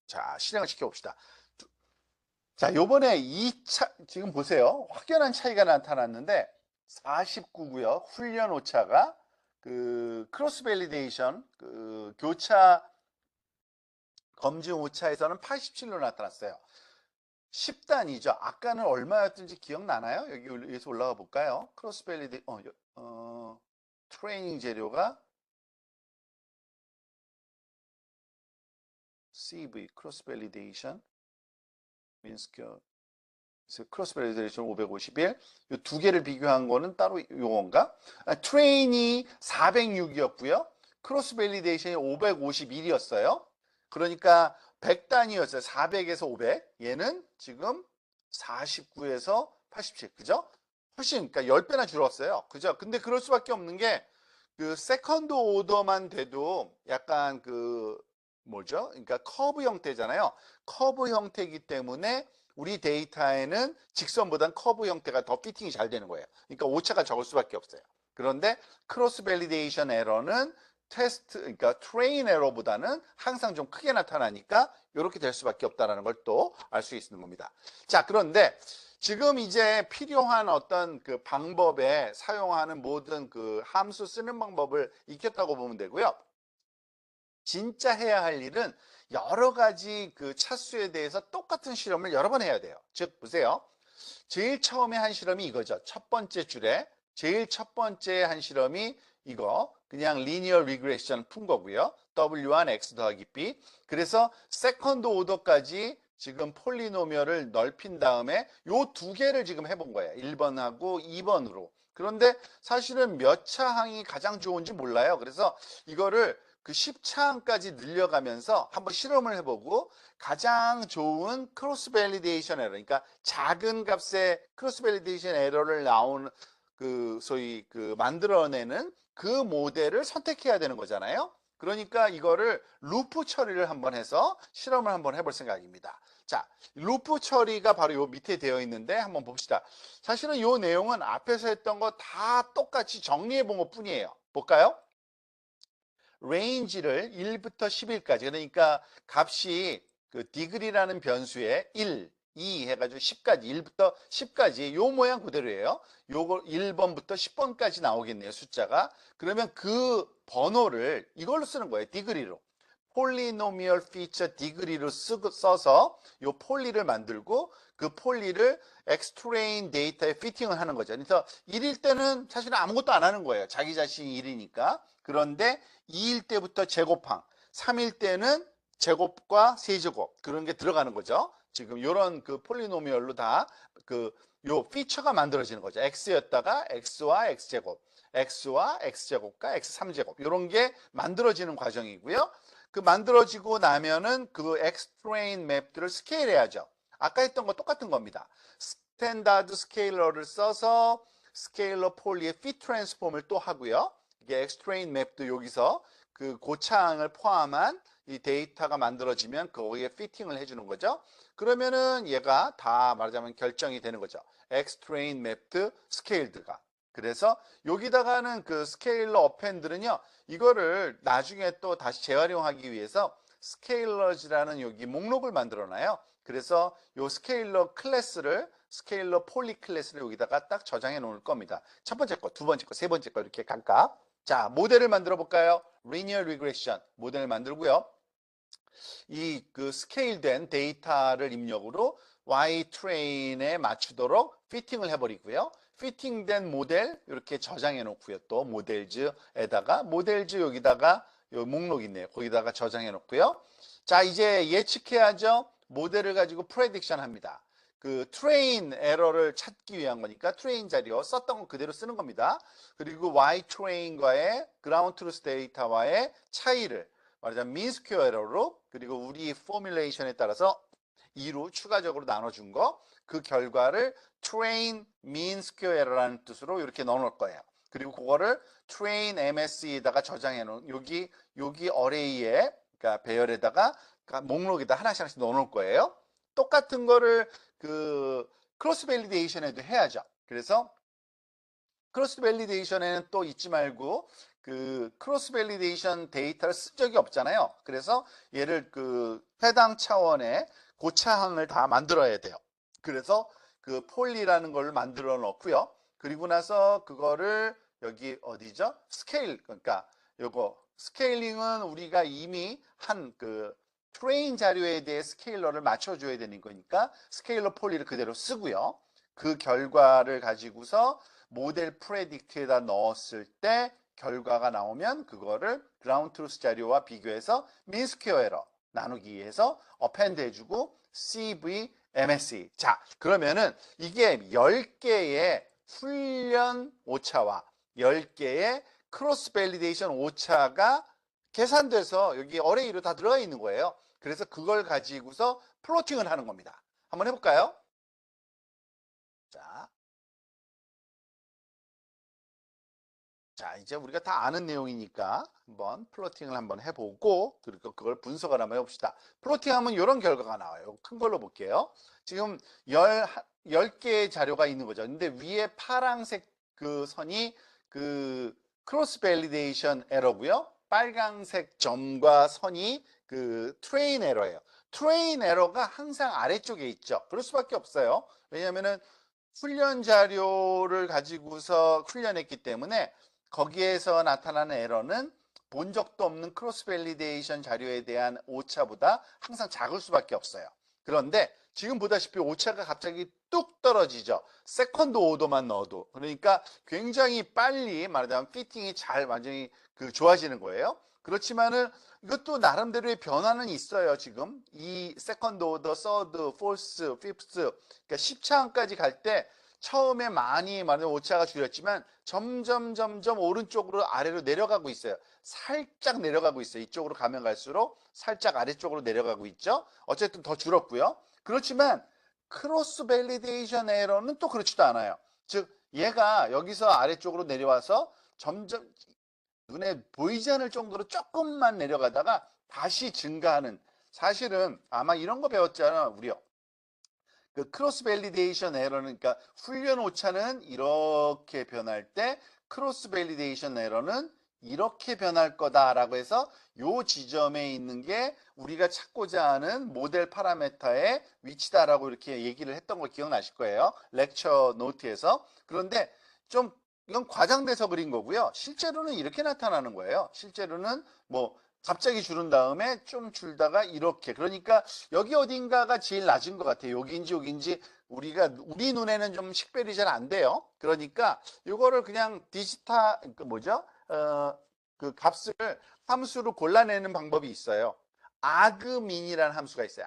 자, 실행을 시켜봅시다. 자, 요번에 2차, 지금 보세요. 확연한 차이가 나타났는데, 49고요. 훈련 오차가, 크로스 밸리데이션, 교차 검증 오차에서는 87로 나타났어요. 10단위죠. 아까는 얼마였든지 기억나나요? 여기서 올라가 볼까요? 크로스 밸리데이션, 트레이닝 재료가 CV, 크로스 밸리데이션, 민스퀘어, 크로스 밸리데이션 551. 이 두 개를 비교한 거는 따로 요건가? 트레인이 406이었고요. 크로스 밸리데이션이 551이었어요. 그러니까 100단위였어요. 400에서 500. 얘는 지금 49에서 87. 그죠? 훨씬, 그러니까 10배나 줄었어요. 그죠? 근데 그럴 수밖에 없는 게, 세컨드 오더만 돼도 약간 그러니까 커브 형태잖아요. 커브 형태이기 때문에 우리 데이터에는 직선보단 커브 형태가 더 피팅이 잘 되는 거예요. 그러니까 오차가 적을 수밖에 없어요. 그런데 크로스 밸리데이션 에러는 그러니까 트레인 에러보다는 항상 좀 크게 나타나니까 이렇게 될 수밖에 없다는 걸 또 알 수 있는 겁니다. 자, 그런데 지금 이제 필요한 어떤 그 방법에 사용하는 모든 그 함수 쓰는 방법을 익혔다고 보면 되고요. 진짜 해야 할 일은 여러 가지 그 차수에 대해서 똑같은 실험을 여러 번 해야 돼요. 즉, 보세요. 제일 처음에 한 실험이 이거죠. 첫 번째 줄에 제일 첫 번째 한 실험이 이거 그냥 리니어 리그레션 푼 거고요. W1 X 더하기 B. 그래서 세컨드 오더까지 지금 폴리노미얼을 넓힌 다음에 요 두 개를 지금 해본 거예요. 1번하고 2번으로. 그런데 사실은 몇 차 항이 가장 좋은지 몰라요. 그래서 이거를 그 10차항까지 늘려가면서 한번 실험을 해보고 가장 좋은 크로스 밸리데이션 에러, 그러니까 작은 값의 크로스 밸리데이션 에러를 나오는 소위 만들어내는 그 모델을 선택해야 되는 거잖아요. 그러니까 이거를 루프 처리를 한번 해서 실험을 한번 해볼 생각입니다. 자, 루프 처리가 바로 요 밑에 되어 있는데 한번 봅시다. 사실은 요 내용은 앞에서 했던 거 다 똑같이 정리해 본 것 뿐이에요. 볼까요? range를 1부터 11까지, 그러니까 값이 그 degree라는 변수에 1, 2 해가지고 10까지, 1부터 10까지 요 모양 그대로예요. 요거 1번부터 10번까지 나오겠네요, 숫자가. 그러면 그 번호를 이걸로 쓰는 거예요, degree로. 폴리노미얼 피처 degree로 써서 요 폴리를 만들고 그 폴리를 엑스트레인 데이터에 피팅을 하는 거죠. 그래서 1일 때는 사실은 아무것도 안 하는 거예요. 자기 자신이 1이니까. 그런데 2일 때부터 제곱항, 3일 때는 제곱과 세제곱 그런 게 들어가는 거죠. 지금 요런 그 폴리노미얼로 다 그 요 피처가 만들어지는 거죠. x였다가 x와 x제곱, x와 x제곱과 x3제곱 요런 게 만들어지는 과정이고요. 그 만들어지고 나면은 그 엑스트레인 맵들을 스케일 해야죠. 아까 했던 거 똑같은 겁니다. 스탠다드 스케일러를 써서 스케일러 폴리의 핏 트랜스폼을 또 하고요. 이게 엑스트레인 맵도 여기서 그 고차항을 포함한 이 데이터가 만들어지면 거기에 피팅을 해주는 거죠. 그러면은 얘가 다 말하자면 결정이 되는 거죠. 엑스트레인 맵드 스케일드가. 그래서 여기다가는 그 스케일러 어펜들은요. 이거를 나중에 또 다시 재활용하기 위해서 스케일러즈라는 여기 목록을 만들어 놔요. 그래서 요 스케일러 클래스를 스케일러 폴리 클래스를 여기다가 딱 저장해 놓을 겁니다. 첫 번째 거, 두 번째 거, 세 번째 거 이렇게 각각. 자, 모델을 만들어 볼까요? 리니어 리그레션 모델을 만들고요. 이 그 스케일된 데이터를 입력으로 Y 트레인에 맞추도록 피팅을 해버리고요. 피팅된 모델 이렇게 저장해 놓고요. 또 모델즈에다가 모델즈 여기다가 요 목록 있네요. 거기다가 저장해 놓고요. 자, 이제 예측해야죠. 모델을 가지고 프레딕션 합니다. 그 트레인 에러를 찾기 위한 거니까 트레인 자료 썼던 거 그대로 쓰는 겁니다. 그리고 Y 트레인과의 그라운드 트루스 데이터와의 차이를 말하자면 민스퀘어 에러로 그리고 우리 포뮬레이션에 따라서 2로 추가적으로 나눠준 거 그 결과를 train mean square error라는 뜻으로 이렇게 넣어 놓을 거예요. 그리고 그거를 train MSE에다가 저장해 놓은 여기 어레이에 그러니까 배열에다가 그러니까 목록에다 하나씩 넣어 놓을 거예요. 똑같은 거를 그 크로스 밸리데이션에도 해야죠. 그래서 크로스 밸리데이션에는 또 잊지 말고 그 크로스 밸리데이션 데이터를 쓴 적이 없잖아요. 그래서 얘를 그 해당 차원의 고차항을 다 만들어야 돼요. 그래서 그 폴리라는 걸 만들어 놓고요. 그리고 나서 그거를 여기 어디죠? 스케일 그러니까 요거 스케일링은 우리가 이미 한 그 트레인 자료에 대해 스케일러를 맞춰줘야 되는 거니까 스케일러 폴리를 그대로 쓰고요. 그 결과를 가지고서 모델 프레딕트에다 넣었을 때 결과가 나오면 그거를 그라운드 트루스 자료와 비교해서 민스퀘어 에러 나누기 위해서 어펜드 해주고 CV, MSE. 자, 그러면은 이게 10개의 훈련 오차와 10개의 크로스 밸리데이션 오차가 계산돼서 여기 어레이로 다 들어가 있는 거예요. 그래서 그걸 가지고서 플로팅을 하는 겁니다. 한번 해볼까요? 자, 이제 우리가 다 아는 내용이니까 한번 플로팅을 한번 해보고 그리고 그걸 분석을 한번 해봅시다. 플로팅하면 이런 결과가 나와요. 큰 걸로 볼게요. 지금 10개의 자료가 있는 거죠. 근데 위에 파란색 그 선이 그 크로스 밸리데이션 에러고요. 빨강색 점과 선이 그 트레인 에러예요. 트레인 에러가 항상 아래쪽에 있죠. 그럴 수밖에 없어요. 왜냐하면은 훈련 자료를 가지고서 훈련했기 때문에 거기에서 나타나는 에러는 본 적도 없는 크로스 밸리데이션 자료에 대한 오차보다 항상 작을 수밖에 없어요. 그런데 지금 보다시피 오차가 갑자기 뚝 떨어지죠. 세컨드 오더만 넣어도. 그러니까 굉장히 빨리 말하자면 피팅이 잘 완전히 그 좋아지는 거예요. 그렇지만은 이것도 나름대로의 변화는 있어요. 지금 이 세컨드 오더, 서드, 포스, 피프스 그러니까 10차원까지 갈 때 처음에 많이 말하자면 오차가 줄였지만 점점 오른쪽으로 아래로 내려가고 있어요. 살짝 내려가고 있어요. 이쪽으로 가면 갈수록 살짝 아래쪽으로 내려가고 있죠. 어쨌든 더 줄었고요. 그렇지만 크로스 밸리데이션 에러는 또 그렇지도 않아요. 즉 얘가 여기서 아래쪽으로 내려와서 점점 눈에 보이지 않을 정도로 조금만 내려가다가 다시 증가하는, 사실은 아마 이런 거 배웠잖아 우리요. 그 크로스 밸리데이션 에러는, 그러니까 훈련 오차는 이렇게 변할 때 크로스 밸리데이션 에러는 이렇게 변할 거다라고 해서 요 지점에 있는 게 우리가 찾고자 하는 모델 파라메타의 위치다라고 이렇게 얘기를 했던 거 기억나실 거예요. 렉처 노트에서. 그런데 좀 이건 과장돼서 그린 거고요. 실제로는 이렇게 나타나는 거예요. 실제로는 뭐 갑자기 줄은 다음에 좀 줄다가 이렇게, 그러니까 여기 어딘가가 제일 낮은 것 같아요. 여기인지 여기인지 우리 눈에는 좀 식별이 잘 안 돼요. 그러니까 이거를 그냥 디지타 그 뭐죠? 그 값을 함수로 골라내는 방법이 있어요. 아그민이라는 함수가 있어요.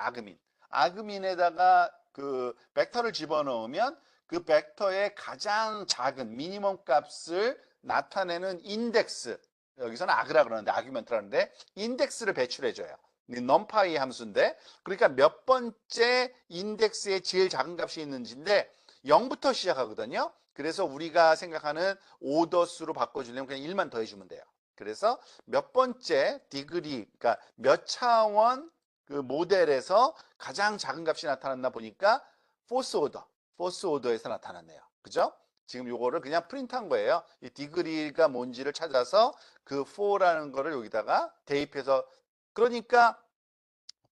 아그민에다가 그 벡터를 집어넣으면 그 벡터의 가장 작은 미니멈 값을 나타내는 인덱스, 여기서는 아그라 그러는데 아규멘트라는데 인덱스를 배출해줘요. 넘파이 함수인데, 그러니까 몇 번째 인덱스에 제일 작은 값이 있는지인데 0부터 시작하거든요. 그래서 우리가 생각하는 오더 수로 바꿔주려면 그냥 1만 더해주면 돼요. 그래서 몇 번째 디그리, 그러니까 몇 차원 그 모델에서 가장 작은 값이 나타났나 보니까 포스 오더에서 나타났네요. 그죠? 지금 요거를 그냥 프린트한 거예요. 이 디그리가 뭔지를 찾아서 그 4라는 거를 여기다가 대입해서, 그러니까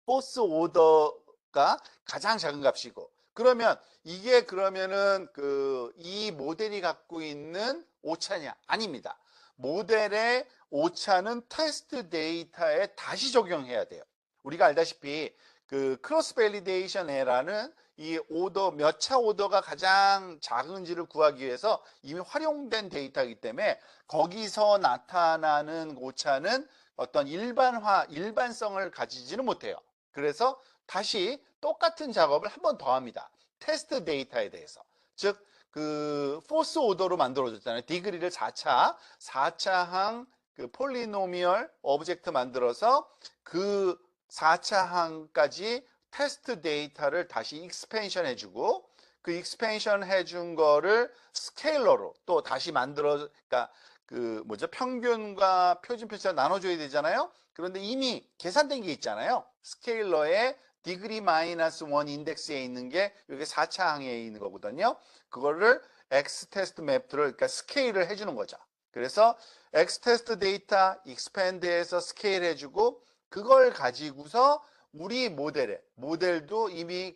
포스 오더가 가장 작은 값이고, 그러면 이게 그러면은 그 이 모델이 갖고 있는 오차냐? 아닙니다. 모델의 오차는 테스트 데이터에 다시 적용해야 돼요. 우리가 알다시피 그 크로스 밸리데이션 에라는 이 오더, 몇 차 오더가 가장 작은지를 구하기 위해서 이미 활용된 데이터이기 때문에 거기서 나타나는 오차는 어떤 일반성을 가지지는 못해요. 그래서 다시 똑같은 작업을 한 번 더 합니다. 테스트 데이터에 대해서. 즉, 그 포스 오더로 만들어졌잖아요. 디그리를 4차항 그 폴리노미얼 오브젝트 만들어서 그 4차항까지 테스트 데이터를 다시 익스펜션 해주고, 그 익스펜션 해준 거를 스케일러로 또 다시 만들어, 그러니까 그 뭐죠? 평균과 표준 편차를 나눠줘야 되잖아요. 그런데 이미 계산된 게 있잖아요. 스케일러에 디그리 마이너스 1 인덱스에 있는 게 여기 4차항에 있는 거거든요. 그거를 X 테스트 맵들을, 그러니까 스케일을 해주는 거죠. 그래서 X 테스트 데이터 익스펜드해서 스케일 해주고, 그걸 가지고서 우리 모델도 이미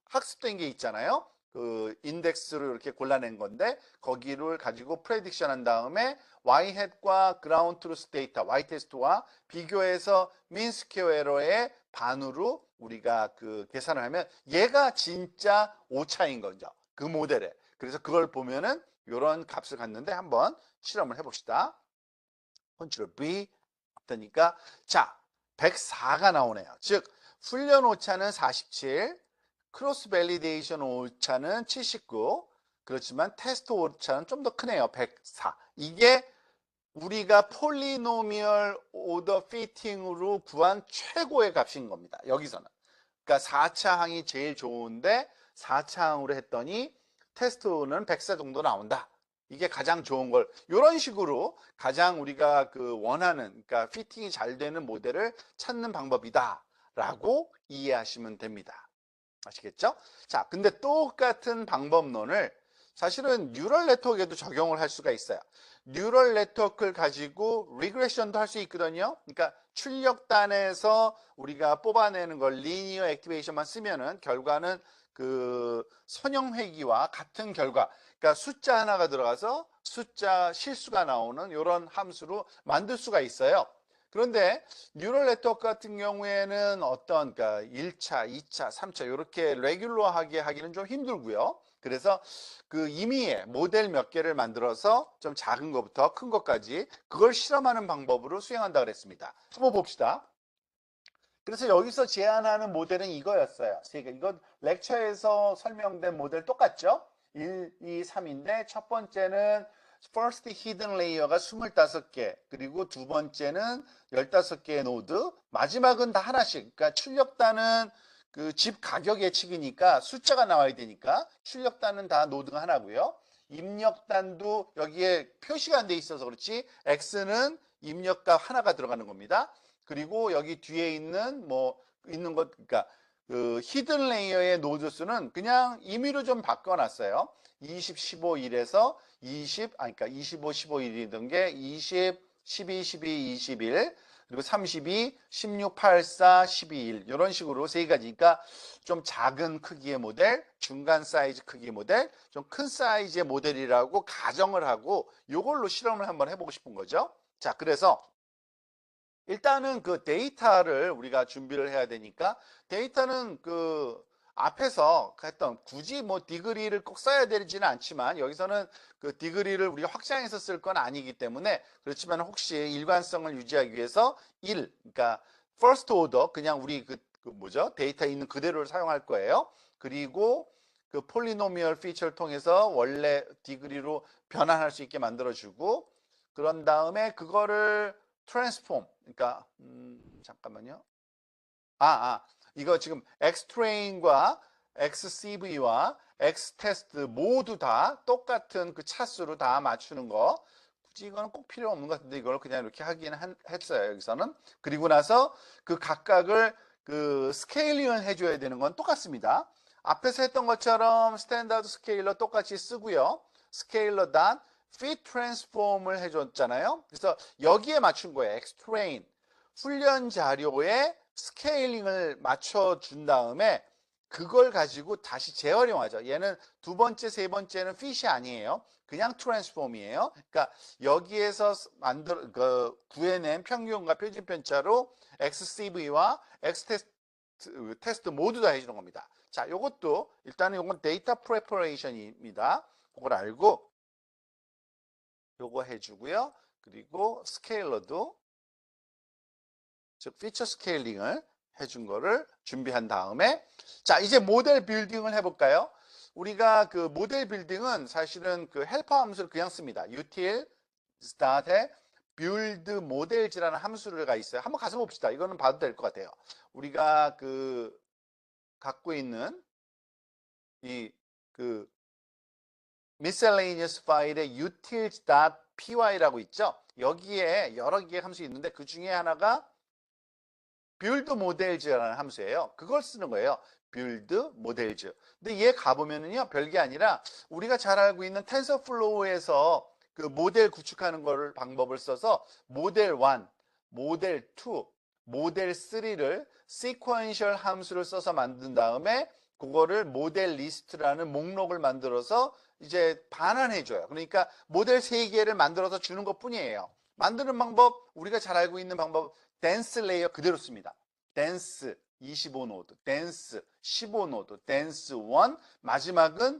학습된 게 있잖아요. 그 인덱스로 이렇게 골라낸 건데 거기를 가지고 프레딕션 한 다음에 y 햇과 그라운드 트루스 데이터 y 테스트와 비교해서 민 스퀘어 에러의 반으로 우리가 그 계산을 하면 얘가 진짜 오차인 거죠. 그 모델에. 그래서 그걸 보면은 이런 값을 갖는데 한번 실험을 해봅시다. 컨트롤 B 했더니까 자 104가 나오네요. 즉 훈련 오차는 47, 크로스 밸리데이션 오차는 79, 그렇지만 테스트 오차는 좀 더 크네요. 104. 이게 우리가 폴리노미얼 오더 피팅으로 구한 최고의 값인 겁니다. 여기서는. 그러니까 4차항이 제일 좋은데 4차항으로 했더니 테스트는 104 정도 나온다. 이게 가장 좋은 걸, 이런 식으로 가장 우리가 그 원하는, 그러니까 피팅이 잘 되는 모델을 찾는 방법이다 라고 이해하시면 됩니다. 아시겠죠? 자, 근데 똑같은 방법론을 사실은 뉴럴 네트워크에도 적용을 할 수가 있어요. 뉴럴 네트워크를 가지고 리그레션도 할 수 있거든요. 그러니까 출력단에서 우리가 뽑아내는 걸 리니어 액티베이션만 쓰면은 결과는 그 선형 회귀와 같은 결과, 그러니까 숫자 하나가 들어가서 숫자 실수가 나오는 이런 함수로 만들 수가 있어요. 그런데 뉴럴 네트워크 같은 경우에는 어떤, 그러니까 1차, 2차, 3차 이렇게 레귤러하게 하기는 좀 힘들고요. 그래서 그 임의의 모델 몇 개를 만들어서 좀 작은 것부터 큰 것까지 그걸 실험하는 방법으로 수행한다 그랬습니다. 한번 봅시다. 그래서 여기서 제안하는 모델은 이거였어요. 그러니까 이건 렉처에서 설명된 모델 똑같죠? 1, 2, 3인데 첫 번째는 first hidden layer가 25개, 그리고 두 번째는 15개의 노드, 마지막은 다 하나씩. 그러니까 출력단은 그 집 가격 예측이니까 숫자가 나와야 되니까 출력단은 다 노드가 하나고요. 입력단도 여기에 표시가 안 돼 있어서 그렇지 X는 입력값 하나가 들어가는 겁니다. 그리고 여기 뒤에 있는 있는 것, 그러니까 그 히든 레이어의 노드 수는 그냥 임의로 좀 바꿔놨어요. 20, 15, 1에서 20, 그러니까 25, 15, 1이던 게 20, 12, 12, 21, 그리고 32, 16, 84, 12, 1 이런 식으로 세 가지니까 좀 작은 크기의 모델, 중간 사이즈 크기의 모델, 좀 큰 사이즈의 모델이라고 가정을 하고 이걸로 실험을 한번 해보고 싶은 거죠. 자, 그래서 일단은 그 데이터를 우리가 준비를 해야 되니까 데이터는 그 앞에서 했던 굳이 디그리를 꼭 써야 되지는 않지만 여기서는 그 디그리를 우리가 확장해서 쓸 건 아니기 때문에 그렇지만 혹시 일관성을 유지하기 위해서 그러니까 first order 그냥 우리 데이터에 있는 그대로를 사용할 거예요. 그리고 그 폴리노미얼 피처를 통해서 원래 디그리로 변환할 수 있게 만들어주고 그런 다음에 그거를 트랜스폼 그러니까 잠깐만요. 이거 지금 xtrain과 xcv와 xtest 모두 다 똑같은 그 차수로 다 맞추는 거 굳이 이거는 꼭 필요 없는 것 같은데 이걸 그냥 이렇게 하긴 했어요. 여기서는. 그리고 나서 그 각각을 그 스케일링을 해줘야 되는 건 똑같습니다. 앞에서 했던 것처럼 스탠다드 스케일러 똑같이 쓰고요. 스케일러 단 fit transform을 해줬잖아요. 그래서 여기에 맞춘 거예요. xtrain 훈련 자료에 스케일링을 맞춰준 다음에 그걸 가지고 다시 재활용하죠. 얘는 두 번째, 세 번째는 fit이 아니에요. 그냥 트랜스폼이에요. 그러니까 여기에서 구해낸 평균과 표준 편차로 XCV와 X테스트 모두 다 해주는 겁니다. 자, 요것도 일단은 요건 데이터 프레퍼레이션입니다. 그걸 알고 요거 해주고요. 그리고 스케일러도 즉 피처 스케일링을 해준 거를 준비한 다음에 자 이제 모델 빌딩을 해볼까요? 우리가 그 모델 빌딩은 사실은 그 헬퍼 함수를 그냥 씁니다. util start에 build models라는 함수가 있어요. 한번 가서 봅시다. 이거는 봐도 될 것 같아요. 우리가 그 갖고 있는 이 그 miscellaneous 파일에 utils.py라고 있죠. 여기에 여러 개의 함수 있는데 그 중에 하나가 build models라는 함수예요. 그걸 쓰는 거예요. build models. 근데 얘 가보면은요, 별게 아니라 우리가 잘 알고 있는 텐서플로우에서 그 모델 구축하는 거를 방법을 써서 모델 1, 모델 2, 모델 3를 sequential 함수를 써서 만든 다음에 그거를 모델 리스트라는 목록을 만들어서 이제 반환해줘요. 그러니까 모델 3개를 만들어서 주는 것 뿐이에요. 만드는 방법, 우리가 잘 알고 있는 방법, 댄스 레이어 그대로 씁니다. 댄스 25노드, 댄스 15노드, 댄스 1, 마지막은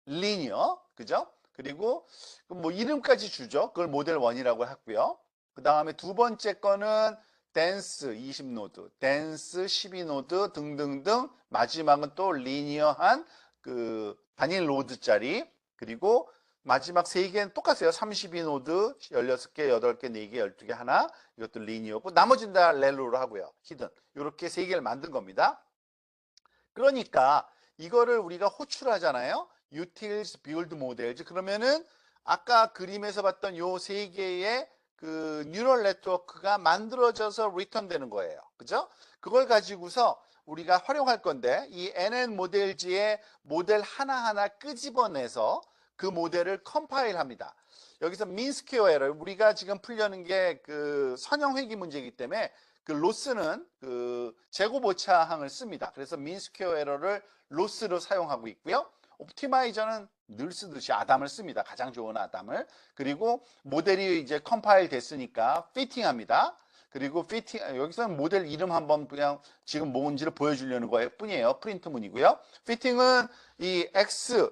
리니어, 그죠? 그리고 이름까지 주죠. 그걸 모델 1이라고 하고요. 그 다음에 두 번째 거는 댄스 20노드, 댄스 12노드 등등등 마지막은 또 리니어한 그 단일 노드짜리 그리고 마지막 세 개는 똑같아요. 32노드, 16개, 8개, 4개, 12개 하나 이것도 리니어고 나머지는 다 렐로로 하고요. 히든 이렇게 세 개를 만든 겁니다. 그러니까 이거를 우리가 호출하잖아요. utils, build models 그러면은 아까 그림에서 봤던 요 세 개의 그 뉴럴 네트워크가 만들어져서 리턴 되는 거예요. 그죠? 그걸 가지고서 우리가 활용할 건데 이 NN 모델지의 모델 하나하나 끄집어내서 그 모델을 컴파일 합니다. 여기서 민스퀘어 에러 우리가 지금 풀려는 게 그 선형 회귀 문제이기 때문에 그 로스는 그 제곱 오차항을 씁니다. 그래서 민스퀘어 에러를 로스로 사용하고 있고요. 옵티마이저는 늘 쓰듯이 아담을 씁니다. 가장 좋은 아담을. 그리고 모델이 이제 컴파일 됐으니까 피팅합니다. 그리고 피팅 여기서는 모델 이름 한번 그냥 지금 뭔지를 보여주려는 거예요 뿐이에요. 프린트문이고요. 피팅은 이 X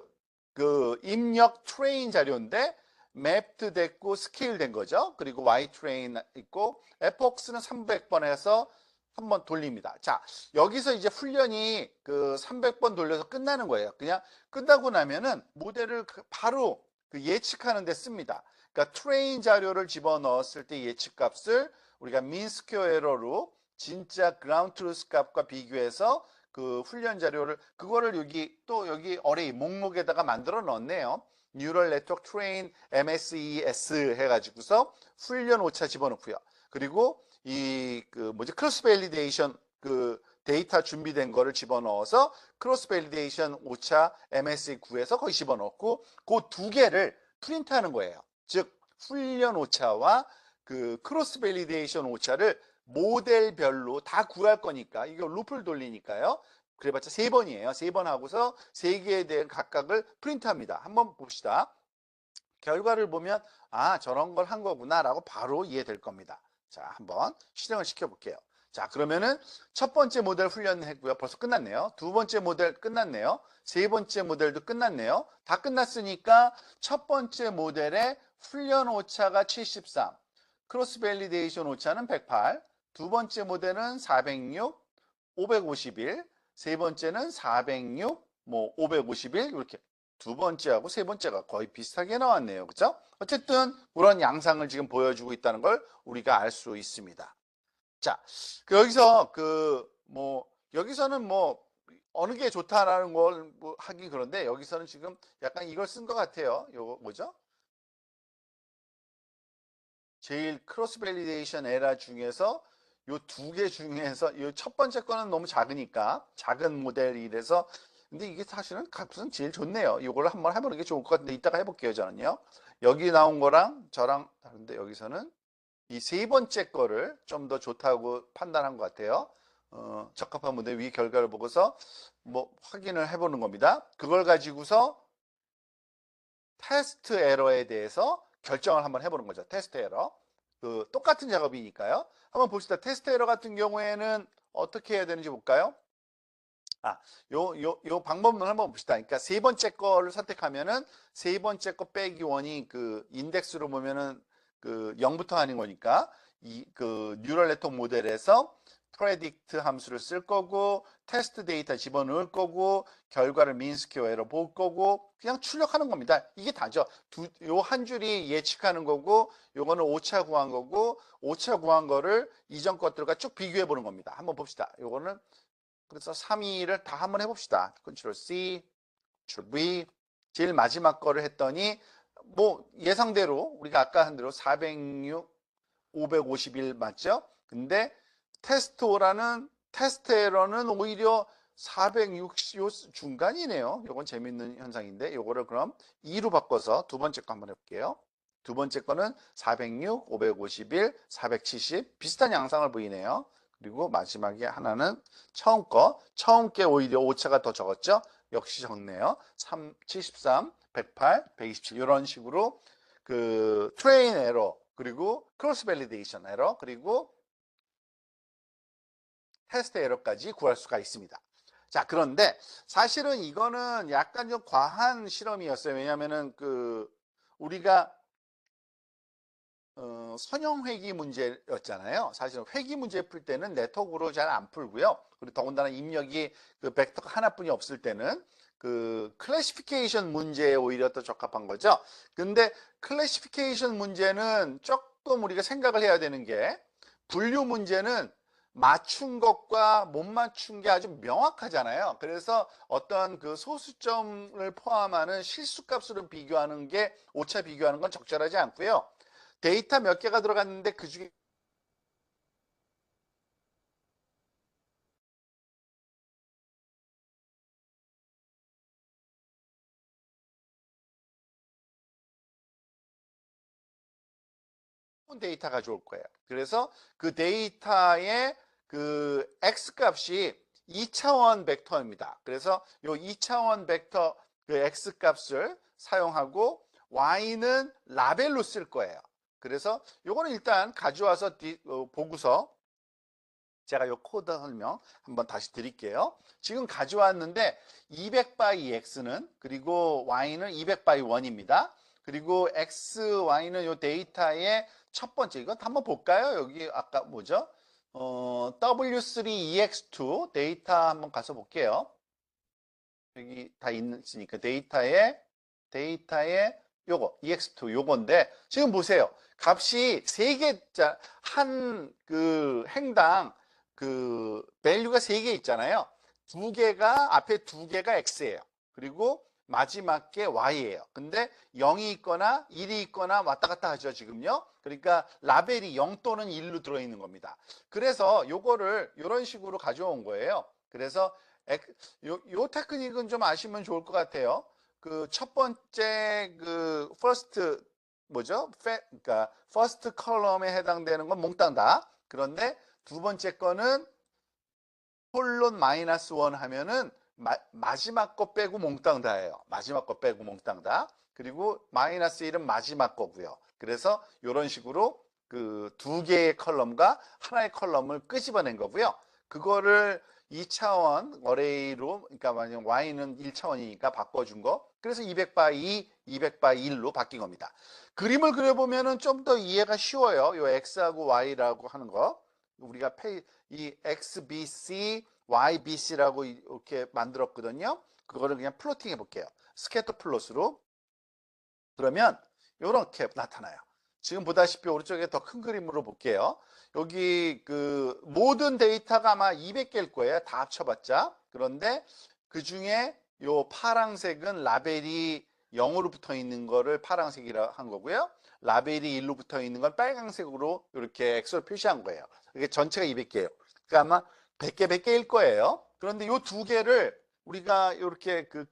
그 입력 트레인 자료인데 맵드 됐고 스케일 된 거죠. 그리고 Y 트레인 있고 에폭스는 300번 해서 한번 돌립니다. 자, 여기서 이제 훈련이 그 300번 돌려서 끝나는 거예요. 그냥 끝나고 나면은 모델을 바로 그 예측하는 데 씁니다. 그러니까 트레인 자료를 집어넣었을 때 예측값을 우리가 민스퀘어 에러로 진짜 그라운드 트루스 값과 비교해서 그 훈련 자료를 그거를 여기 어레이 목록에다가 만들어 넣었네요. 뉴럴 네트워크 트레인 MSES 해가지고서 훈련 오차 집어넣고요. 그리고 이 그 뭐지 크로스 밸리데이션 그 데이터 준비된 거를 집어넣어서 크로스 밸리데이션 오차 MSE9에서 거기 집어넣고 그 두 개를 프린트하는 거예요. 즉 훈련 오차와 그 크로스 밸리데이션 오차를 모델별로 다 구할 거니까 이거 루프를 돌리니까요. 그래봤자 3번이에요. 3번 하고서 3개에 대한 각각을 프린트합니다. 한번 봅시다. 결과를 보면 아 저런 걸 한 거구나 라고 바로 이해될 겁니다. 자 한번 실행을 시켜볼게요. 자 그러면은 첫 번째 모델 훈련했고요. 벌써 끝났네요. 두 번째 모델 끝났네요. 세 번째 모델도 끝났네요. 다 끝났으니까 첫 번째 모델의 훈련 오차가 73, 크로스 밸리데이션 오차는 108, 두 번째 모델은 406, 551, 세 번째는 406, 551 이렇게 두 번째하고 세 번째가 거의 비슷하게 나왔네요. 그죠? 어쨌든 그런 양상을 지금 보여주고 있다는 걸 우리가 알 수 있습니다. 자, 여기서 여기서는 어느 게 좋다라는 걸 하기 그런데 여기서는 지금 약간 이걸 쓴 것 같아요. 요거 뭐죠? 제일 크로스 밸리데이션 에러 중에서 요 두 개 중에서 요 첫 번째 거는 너무 작으니까 작은 모델이라서 근데 이게 사실은 값은 제일 좋네요. 이걸 한번 해보는 게 좋을 것 같은데 이따가 해볼게요 저는요. 여기 나온 거랑 저랑 다른데 여기서는 이 세 번째 거를 좀 더 좋다고 판단한 것 같아요. 적합한 모델 위 결과를 보고서 확인을 해보는 겁니다. 그걸 가지고서 테스트 에러에 대해서 결정을 한번 해보는 거죠. 테스트 에러. 그 똑같은 작업이니까요. 한번 봅시다. 테스트 에러 같은 경우에는 어떻게 해야 되는지 볼까요? 요 방법론을 한번 봅시다. 그러니까 세 번째 거를 선택하면은 세 번째 거 빼기 원이 그 인덱스로 보면은 그 0부터 하는 거니까 이 그 뉴럴 네트워크 모델에서 프레딕트 함수를 쓸 거고 테스트 데이터 집어넣을 거고 결과를 민스퀘어로 볼 거고 그냥 출력하는 겁니다. 이게 다죠. 요 한 줄이 예측하는 거고 요거는 오차 구한 거고 오차 구한 거를 이전 것들과 쭉 비교해 보는 겁니다. 한번 봅시다. 요거는 그래서 3위를 다 한번 해봅시다. 컨트롤 C, 컨트롤 V. 제일 마지막 거를 했더니 예상대로 우리가 아까 한 대로 406, 551 맞죠? 근데 테스트 에러는 오히려 460 중간이네요. 이건 재밌는 현상인데 이거를 그럼 2로 바꿔서 두 번째 거 한번 해볼게요. 두 번째 거는 406, 551, 470 비슷한 양상을 보이네요. 그리고 마지막에 하나는 처음 게 오히려 오차가 더 적었죠? 역시 적네요. 73, 108, 127 이런 식으로 그 트레인 에러 그리고 크로스 밸리데이션 에러 그리고 테스트 에러까지 구할 수가 있습니다. 자 그런데 사실은 이거는 약간 좀 과한 실험이었어요. 왜냐하면은 우리가 선형 회귀 문제였잖아요. 사실은 회귀 문제 풀 때는 네트워크로 잘 안 풀고요. 그리고 더군다나 입력이 그 벡터가 하나뿐이 없을 때는 그 클래시피케이션 문제에 오히려 더 적합한 거죠. 근데 클래시피케이션 문제는 조금 우리가 생각을 해야 되는 게 분류 문제는 맞춘 것과 못 맞춘 게 아주 명확하잖아요. 그래서 어떤 그 소수점을 포함하는 실수값으로 비교하는 게 오차 비교하는 건 적절하지 않고요. 데이터 몇 개가 들어갔는데 그 중에 데이터가 좋을 거예요. 그래서 그 데이터의 그 X값이 2차원 벡터입니다. 그래서 이 2차원 벡터 그 X값을 사용하고 Y는 라벨로 쓸 거예요. 그래서 요거는 일단 가져와서 보고서 제가 요 코드 설명 한번 다시 드릴게요. 지금 가져왔는데 200 by x는 그리고 y는 200 by 1입니다. 그리고 x, y는 요 데이터의 첫 번째 이건 한번 볼까요? 여기 아까 뭐죠? W3EX2 데이터 한번 가서 볼게요. 여기 다 있으니까 데이터에 요거 EX2 요건데 지금 보세요. 값이 3개 한 그 행당 그 밸류가 3개 있잖아요. 앞에 2개가 x예요. 그리고 마지막 게 y예요. 근데 0이 있거나 1이 있거나 왔다 갔다 하죠, 지금요. 그러니까 라벨이 0 또는 1로 들어있는 겁니다. 그래서 요거를 이런 식으로 가져온 거예요. 그래서 요 테크닉은 좀 아시면 좋을 것 같아요. 그 첫 번째 그 first 뭐죠? 그러니까 first 컬럼에 해당되는 건 몽땅 다. 그런데 두 번째 거는 콜론 마이너스 1 하면은 마지막 거 빼고 몽땅 다예요. 마지막 거 빼고 몽땅 다. 그리고 마이너스 1은 마지막 거고요. 그래서 이런 식으로 그 두 개의 컬럼과 하나의 컬럼을 끄집어낸 거고요. 그거를 2차원 어레이로, 그러니까 만약 y는 1차원이니까 바꿔준 거. 그래서 200 by 2, 200 by 1로 바뀐 겁니다. 그림을 그려보면은 좀 더 이해가 쉬워요. 요 x하고 y라고 하는 거. 우리가 이 XBC, YBC라고 이렇게 만들었거든요. 그거를 그냥 플로팅 해볼게요. 스캐터 플롯으로. 그러면 이렇게 나타나요. 지금 보다시피 오른쪽에 더 큰 그림으로 볼게요. 여기 그 모든 데이터가 아마 200개일 거예요. 다 합쳐봤자. 그런데 그 중에 요 파랑색은 라벨이 0으로 붙어 있는 거를 파랑색이라 한 거고요. 라벨이 1로 붙어 있는 건 빨간색으로 이렇게 엑소를 표시한 거예요. 이게 전체가 200개예요. 그러니까 아마 100개, 100개일 거예요. 그런데 요 두 개를 우리가 이렇게 그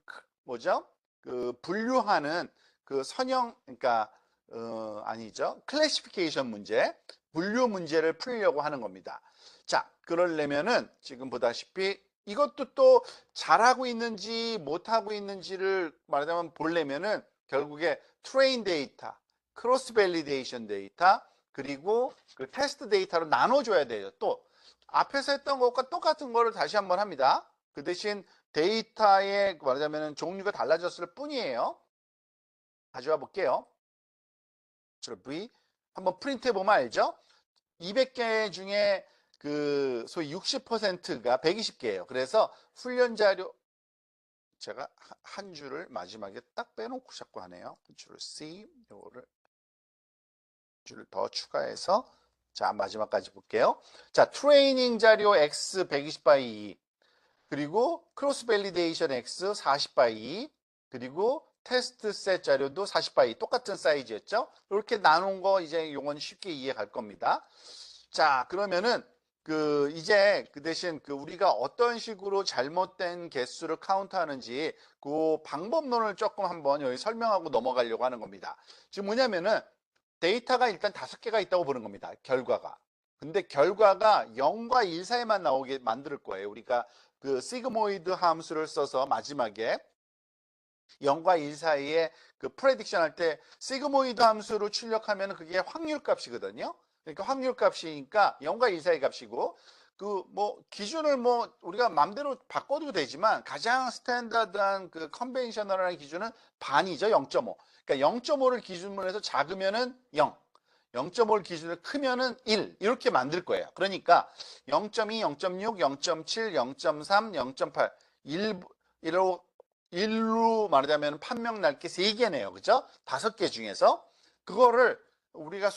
뭐죠? 그 분류하는 그 선형, 그러니까 아니죠. 클래시피케이션 문제, 분류 문제를 풀려고 하는 겁니다. 자, 그러려면은 지금 보다시피 이것도 또 잘하고 있는지 못하고 있는지를 말하자면 보려면은 결국에 트레인 데이터, 크로스 밸리데이션 데이터, 그리고 그 테스트 데이터로 나눠줘야 돼요. 또 앞에서 했던 것과 똑같은 거를 다시 한번 합니다. 그 대신 데이터의 말하자면 종류가 달라졌을 뿐이에요. 가져와 볼게요. V 한번 프린트 해보면 알죠? 200개 중에 그 소위 60%가 120개예요. 그래서 훈련 자료 제가 한 줄을 마지막에 딱 빼놓고 자꾸 하네요. 줄 C 요거를 줄 더 추가해서 자 마지막까지 볼게요. 자 트레이닝 자료 X 120 by 2 그리고 크로스 밸리데이션 X 40 by 2 그리고 테스트 셋 자료도 40 by 2 똑같은 사이즈였죠. 이렇게 나눈 거 이제 용어는 쉽게 이해 갈 겁니다. 자 그러면은 그 이제 그 대신 그 우리가 어떤 식으로 잘못된 개수를 카운트하는지 그 방법론을 조금 한번 여기 설명하고 넘어가려고 하는 겁니다. 지금 뭐냐면은 데이터가 일단 5개가 있다고 보는 겁니다. 결과가. 근데 결과가 0과 1 사이만 나오게 만들 거예요. 우리가 그 시그모이드 함수를 써서 마지막에 0과 1 사이에 그 프레딕션 할 때 시그모이드 함수로 출력하면 그게 확률 값이거든요. 그러니까 확률 값이니까 0과 1 사이 값이고 그 뭐 기준을 뭐 우리가 마음대로 바꿔도 되지만 가장 스탠다드한 그 컨벤셔널한 기준은 반이죠. 0.5. 그러니까 0.5를 기준으로 해서 작으면은 0. 0.5를 기준으로 크면은 1 이렇게 만들 거예요. 그러니까 0.2, 0.6, 0.7, 0.3, 0.8 1로 말하자면 판명 날게 3개네요. 그죠? 5개 중에서 그거를 우리가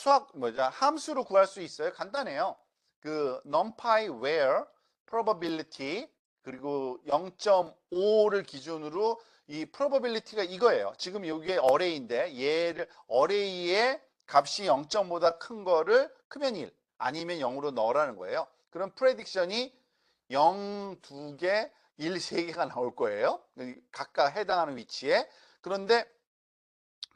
함수로 구할 수 있어요. 간단해요. 그 numpy where probability 그리고 0.5를 기준으로 이 probability가 이거예요. 지금 이게 어레이인데 얘를 어레이의 값이 0.5보다 큰 거를 크면 1 아니면 0으로 넣으라는 거예요. 그럼 프레딕션이 0 2개, 1 3개가 나올 거예요. 각각 해당하는 위치에. 그런데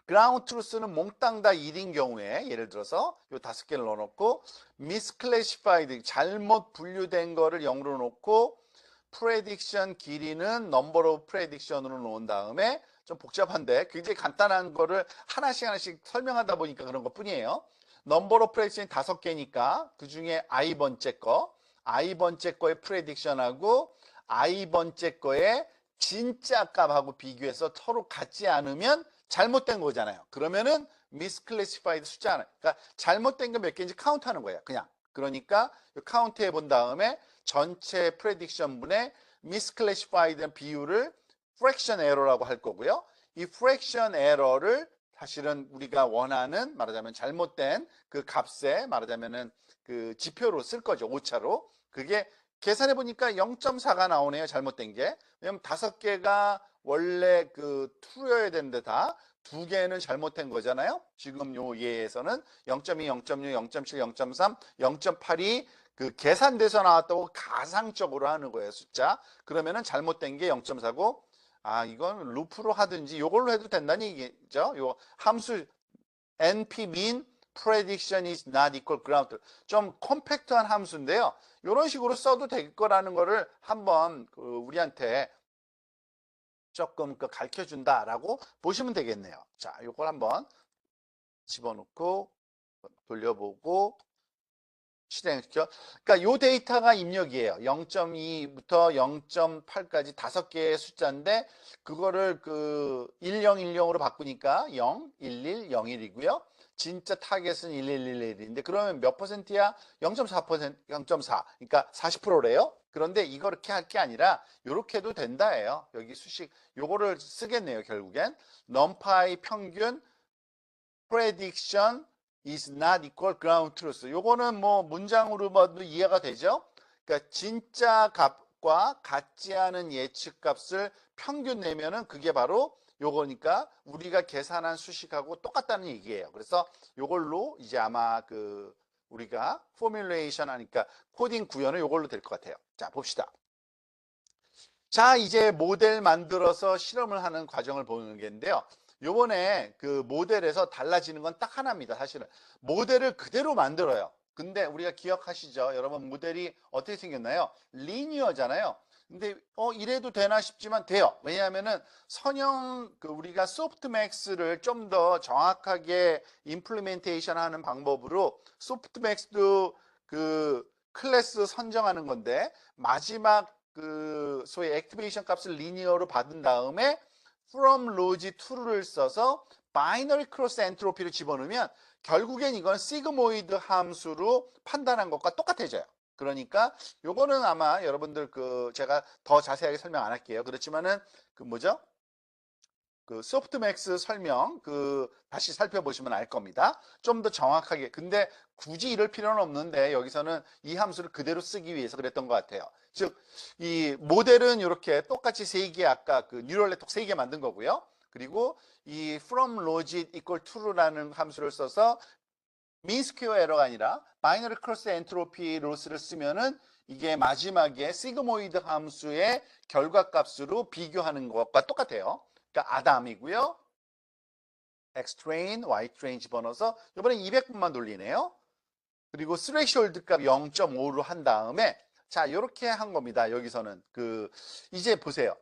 그라운드 트루스는 몽땅 다 1인 경우에 예를 들어서 요 5개를 넣어놓고 misclassified 잘못 분류된 거를 0으로 놓고 프레딕션 길이는 number of prediction으로 놓은 다음에 좀 복잡한데 굉장히 간단한 거를 하나씩 설명하다 보니까 그런 것 뿐이에요. number of prediction이 5개니까 그 중에 i번째 거의 프레딕션하고 i번째 거의 진짜 값하고 비교해서 서로 같지 않으면 잘못된 거잖아요. 그러면은 misclassified 숫자 하나. 그러니까 잘못된 거 몇 개인지 카운트하는 거예요. 그냥. 그러니까 카운트 해본 다음에 전체 프레딕션 분의 misclassified 비율을 fraction error라고 할 거고요. 이 fraction error를 사실은 우리가 원하는 말하자면 잘못된 그 값에 말하자면은 그 지표로 쓸 거죠. 오차로. 그게 계산해 보니까 0.4가 나오네요. 잘못된 게. 왜냐면 5개가 원래 그 true여야 되는데 다 2개는 잘못된 거잖아요. 지금 요 예에서는 0.2, 0.6, 0.7, 0.3, 0.8이 그 계산돼서 나왔다고 가상적으로 하는 거예요. 숫자. 그러면은 잘못된 게 0.4고 아, 이건 루프로 하든지 요걸로 해도 된다는 얘기죠. 요 함수 NP mean prediction is not equal ground. 좀 컴팩트한 함수인데요. 이런 식으로 써도 될 거라는 거를 한번 우리한테 조금 가르쳐 준다라고 보시면 되겠네요. 자, 이걸 한번 집어넣고 돌려보고 실행시켜. 그러니까 요 데이터가 입력이에요. 0.2부터 0.8까지 5개의 숫자인데 그거를 그 1010으로 바꾸니까 0, 11, 01이고요. 진짜 타겟은 1111인데 그러면 몇 퍼센트야? 0.4%, 0.4. 그러니까 40%래요. 그런데 이거 이렇게 할 게 아니라 요렇게 해도 된다예요. 여기 수식 요거를 쓰겠네요. 결국엔 numpy 평균 prediction is not equal ground truth. 요거는 뭐 문장으로 봐도 이해가 되죠? 그러니까 진짜 값과 같지 않은 예측 값을 평균 내면은 그게 바로 요거니까 우리가 계산한 수식하고 똑같다는 얘기예요. 그래서 요걸로 이제 아마 그 우리가 포뮬레이션 하니까 코딩 구현은 요걸로 될 것 같아요. 자, 봅시다. 자, 이제 모델 만들어서 실험을 하는 과정을 보는 게인데요. 요번에 그 모델에서 달라지는 건 딱 하나입니다. 사실은 모델을 그대로 만들어요. 근데 우리가 기억하시죠? 여러분 모델이 어떻게 생겼나요? 리니어잖아요. 근데 이래도 되나 싶지만 돼요. 왜냐하면은 선형 그 우리가 소프트맥스를 좀 더 정확하게 임플리멘테이션 하는 방법으로 소프트맥스도 그 클래스 선정하는 건데 마지막 그 소위 액티베이션 값을 리니어로 받은 다음에 from logi to를 써서 바이너리 크로스 엔트로피를 집어넣으면 결국엔 이건 시그모이드 함수로 판단한 것과 똑같아져요. 그러니까 요거는 아마 여러분들 그 제가 더 자세하게 설명 안 할게요. 그렇지만은 그 뭐죠? 그 소프트맥스 설명 그 다시 살펴보시면 알 겁니다. 좀 더 정확하게. 근데 굳이 이럴 필요는 없는데 여기서는 이 함수를 그대로 쓰기 위해서 그랬던 것 같아요. 즉 이 모델은 이렇게 똑같이 3개 아까 그 뉴럴 네트워크 3개 만든 거고요. 그리고 이 from logit equal to라는 함수를 써서 mean square 에러가 아니라 바이너리 크로스 엔트로피 로스를 쓰면은 이게 마지막에 시그모이드 함수의 결과값으로 비교하는 것과 똑같아요. 그러니까 아담이고요. xtrain, ytrain 집어넣어서 이번에 200분만 돌리네요. 그리고 스레시홀드 값 0.5로 한 다음에 자 이렇게 한 겁니다. 여기서는 그 이제 보세요.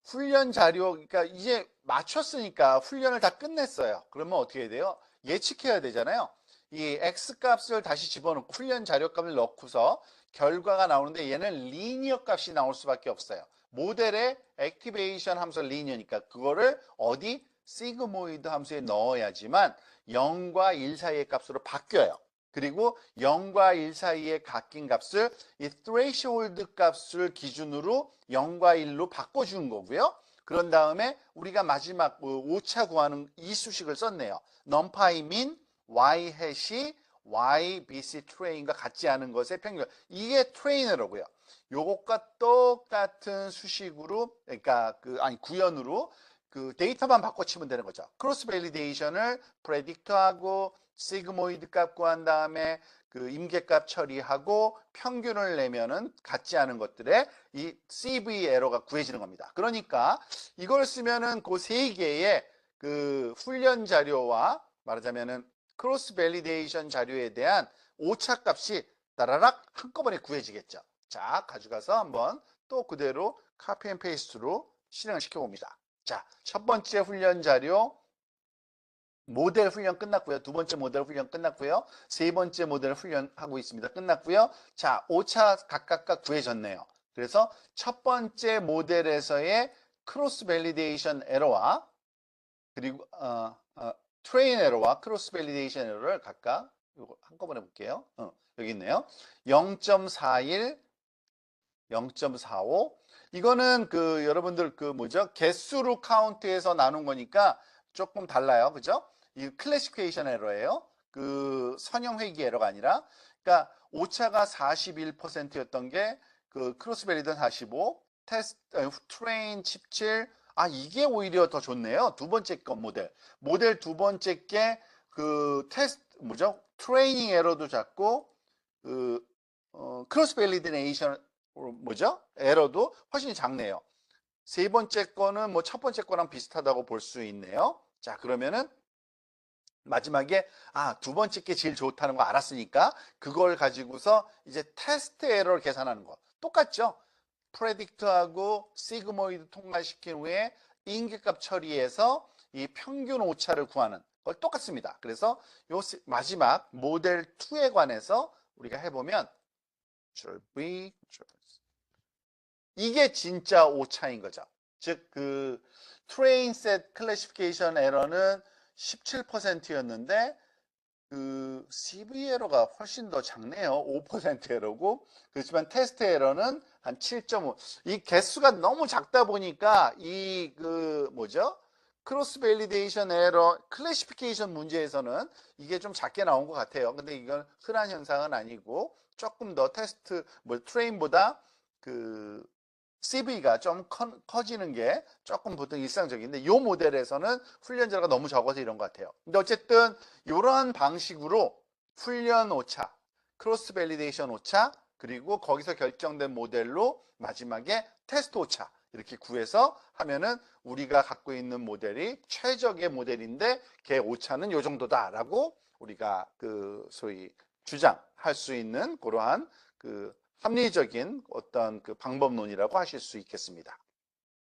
훈련 자료 그러니까 이제 맞췄으니까 훈련을 다 끝냈어요. 그러면 어떻게 해야 돼요? 예측해야 되잖아요. 이 x 값을 다시 집어넣고 훈련 자료 값을 넣고서 결과가 나오는데 얘는 리니어 값이 나올 수밖에 없어요. 모델의 액티베이션 함수 리니어니까 그거를 어디 시그모이드 함수에 넣어야지만 0과 1 사이의 값으로 바뀌어요. 그리고 0과 1 사이에 값인 값을 이 threshold 값을 기준으로 0과 1로 바꿔주는 거고요. 그런 다음에 우리가 마지막 5차 구하는 이 수식을 썼네요. numpy min y 해시 y bc train과 같지 않은 것의 평균. 이게 트레이너로고요. 요것과 똑같은 수식으로 그러니까 구현으로 그 데이터만 바꿔치면 되는 거죠. 크로스 밸리데이션을 프레딕트하고 시그모이드 값 구한 다음에 그 임계값 처리하고 평균을 내면은 같지 않은 것들의 이 CV 에러가 구해지는 겁니다. 그러니까 이걸 쓰면은 그 세 개의 그 훈련 자료와 말하자면은 크로스 밸리데이션 자료에 대한 오차 값이 따라락 한꺼번에 구해지겠죠. 자, 가져가서 한번 또 그대로 카피 앤 페이스트로 실행을 시켜 봅니다. 자, 첫 번째 훈련 자료 모델 훈련 끝났고요. 두 번째 모델 훈련 끝났고요. 세 번째 모델 훈련하고 있습니다. 끝났고요. 자, 5차 각각 구해졌네요. 그래서 첫 번째 모델에서의 크로스 밸리데이션 에러와 그리고 트레인 에러와 크로스 밸리데이션 에러를 각각 이거 한꺼번에 볼게요. 여기 있네요. 0.41, 0.45 이거는 그 여러분들 그 뭐죠? 개수로 카운트해서 나눈 거니까 조금 달라요. 그죠? 이 클래시피케이션 에러예요. 그 선형 회귀 에러가 아니라 그러니까 오차가 41%였던 게 그 크로스 밸리드 45, 트레인 17. 아, 이게 오히려 더 좋네요. 두 번째 거 모델 두 번째 게 그 테스트 뭐죠? 트레이닝 에러도 작고 그 크로스 밸리데이션 뭐죠? 에러도 훨씬 작네요. 세 번째 거는 뭐 첫 번째 거랑 비슷하다고 볼 수 있네요. 자, 그러면은 마지막에 두 번째 게 제일 좋다는 거 알았으니까 그걸 가지고서 이제 테스트 에러를 계산하는 거 똑같죠? 프레딕트하고 시그모이드 통과시킨 후에 인계값 처리해서 이 평균 오차를 구하는 걸 똑같습니다. 그래서 요 마지막 모델 2에 관해서 우리가 해보면 이게 진짜 오차인 거죠. 즉 그 트레인 셋 클래시피케이션 에러는 17%였는데 그 CV 에러가 훨씬 더 작네요. 5% 에러고. 그렇지만 테스트 에러는 한 7.5. 이 개수가 너무 작다 보니까 이 그 뭐죠? 크로스 밸리데이션 에러 클래시피케이션 문제에서는 이게 좀 작게 나온 것 같아요. 근데 이건 흔한 현상은 아니고 조금 더 테스트 뭐 트레인보다 그 CV가 좀 커지는 게 조금 보통 일상적인데 이 모델에서는 훈련자가 너무 적어서 이런 것 같아요. 근데 어쨌든 이런 방식으로 훈련 오차, 크로스 밸리데이션 오차, 그리고 거기서 결정된 모델로 마지막에 테스트 오차 이렇게 구해서 하면은 우리가 갖고 있는 모델이 최적의 모델인데 걔 오차는 요 정도다라고 우리가 그 소위 주장할 수 있는 그러한 그 합리적인 어떤 그 방법론이라고 하실 수 있겠습니다.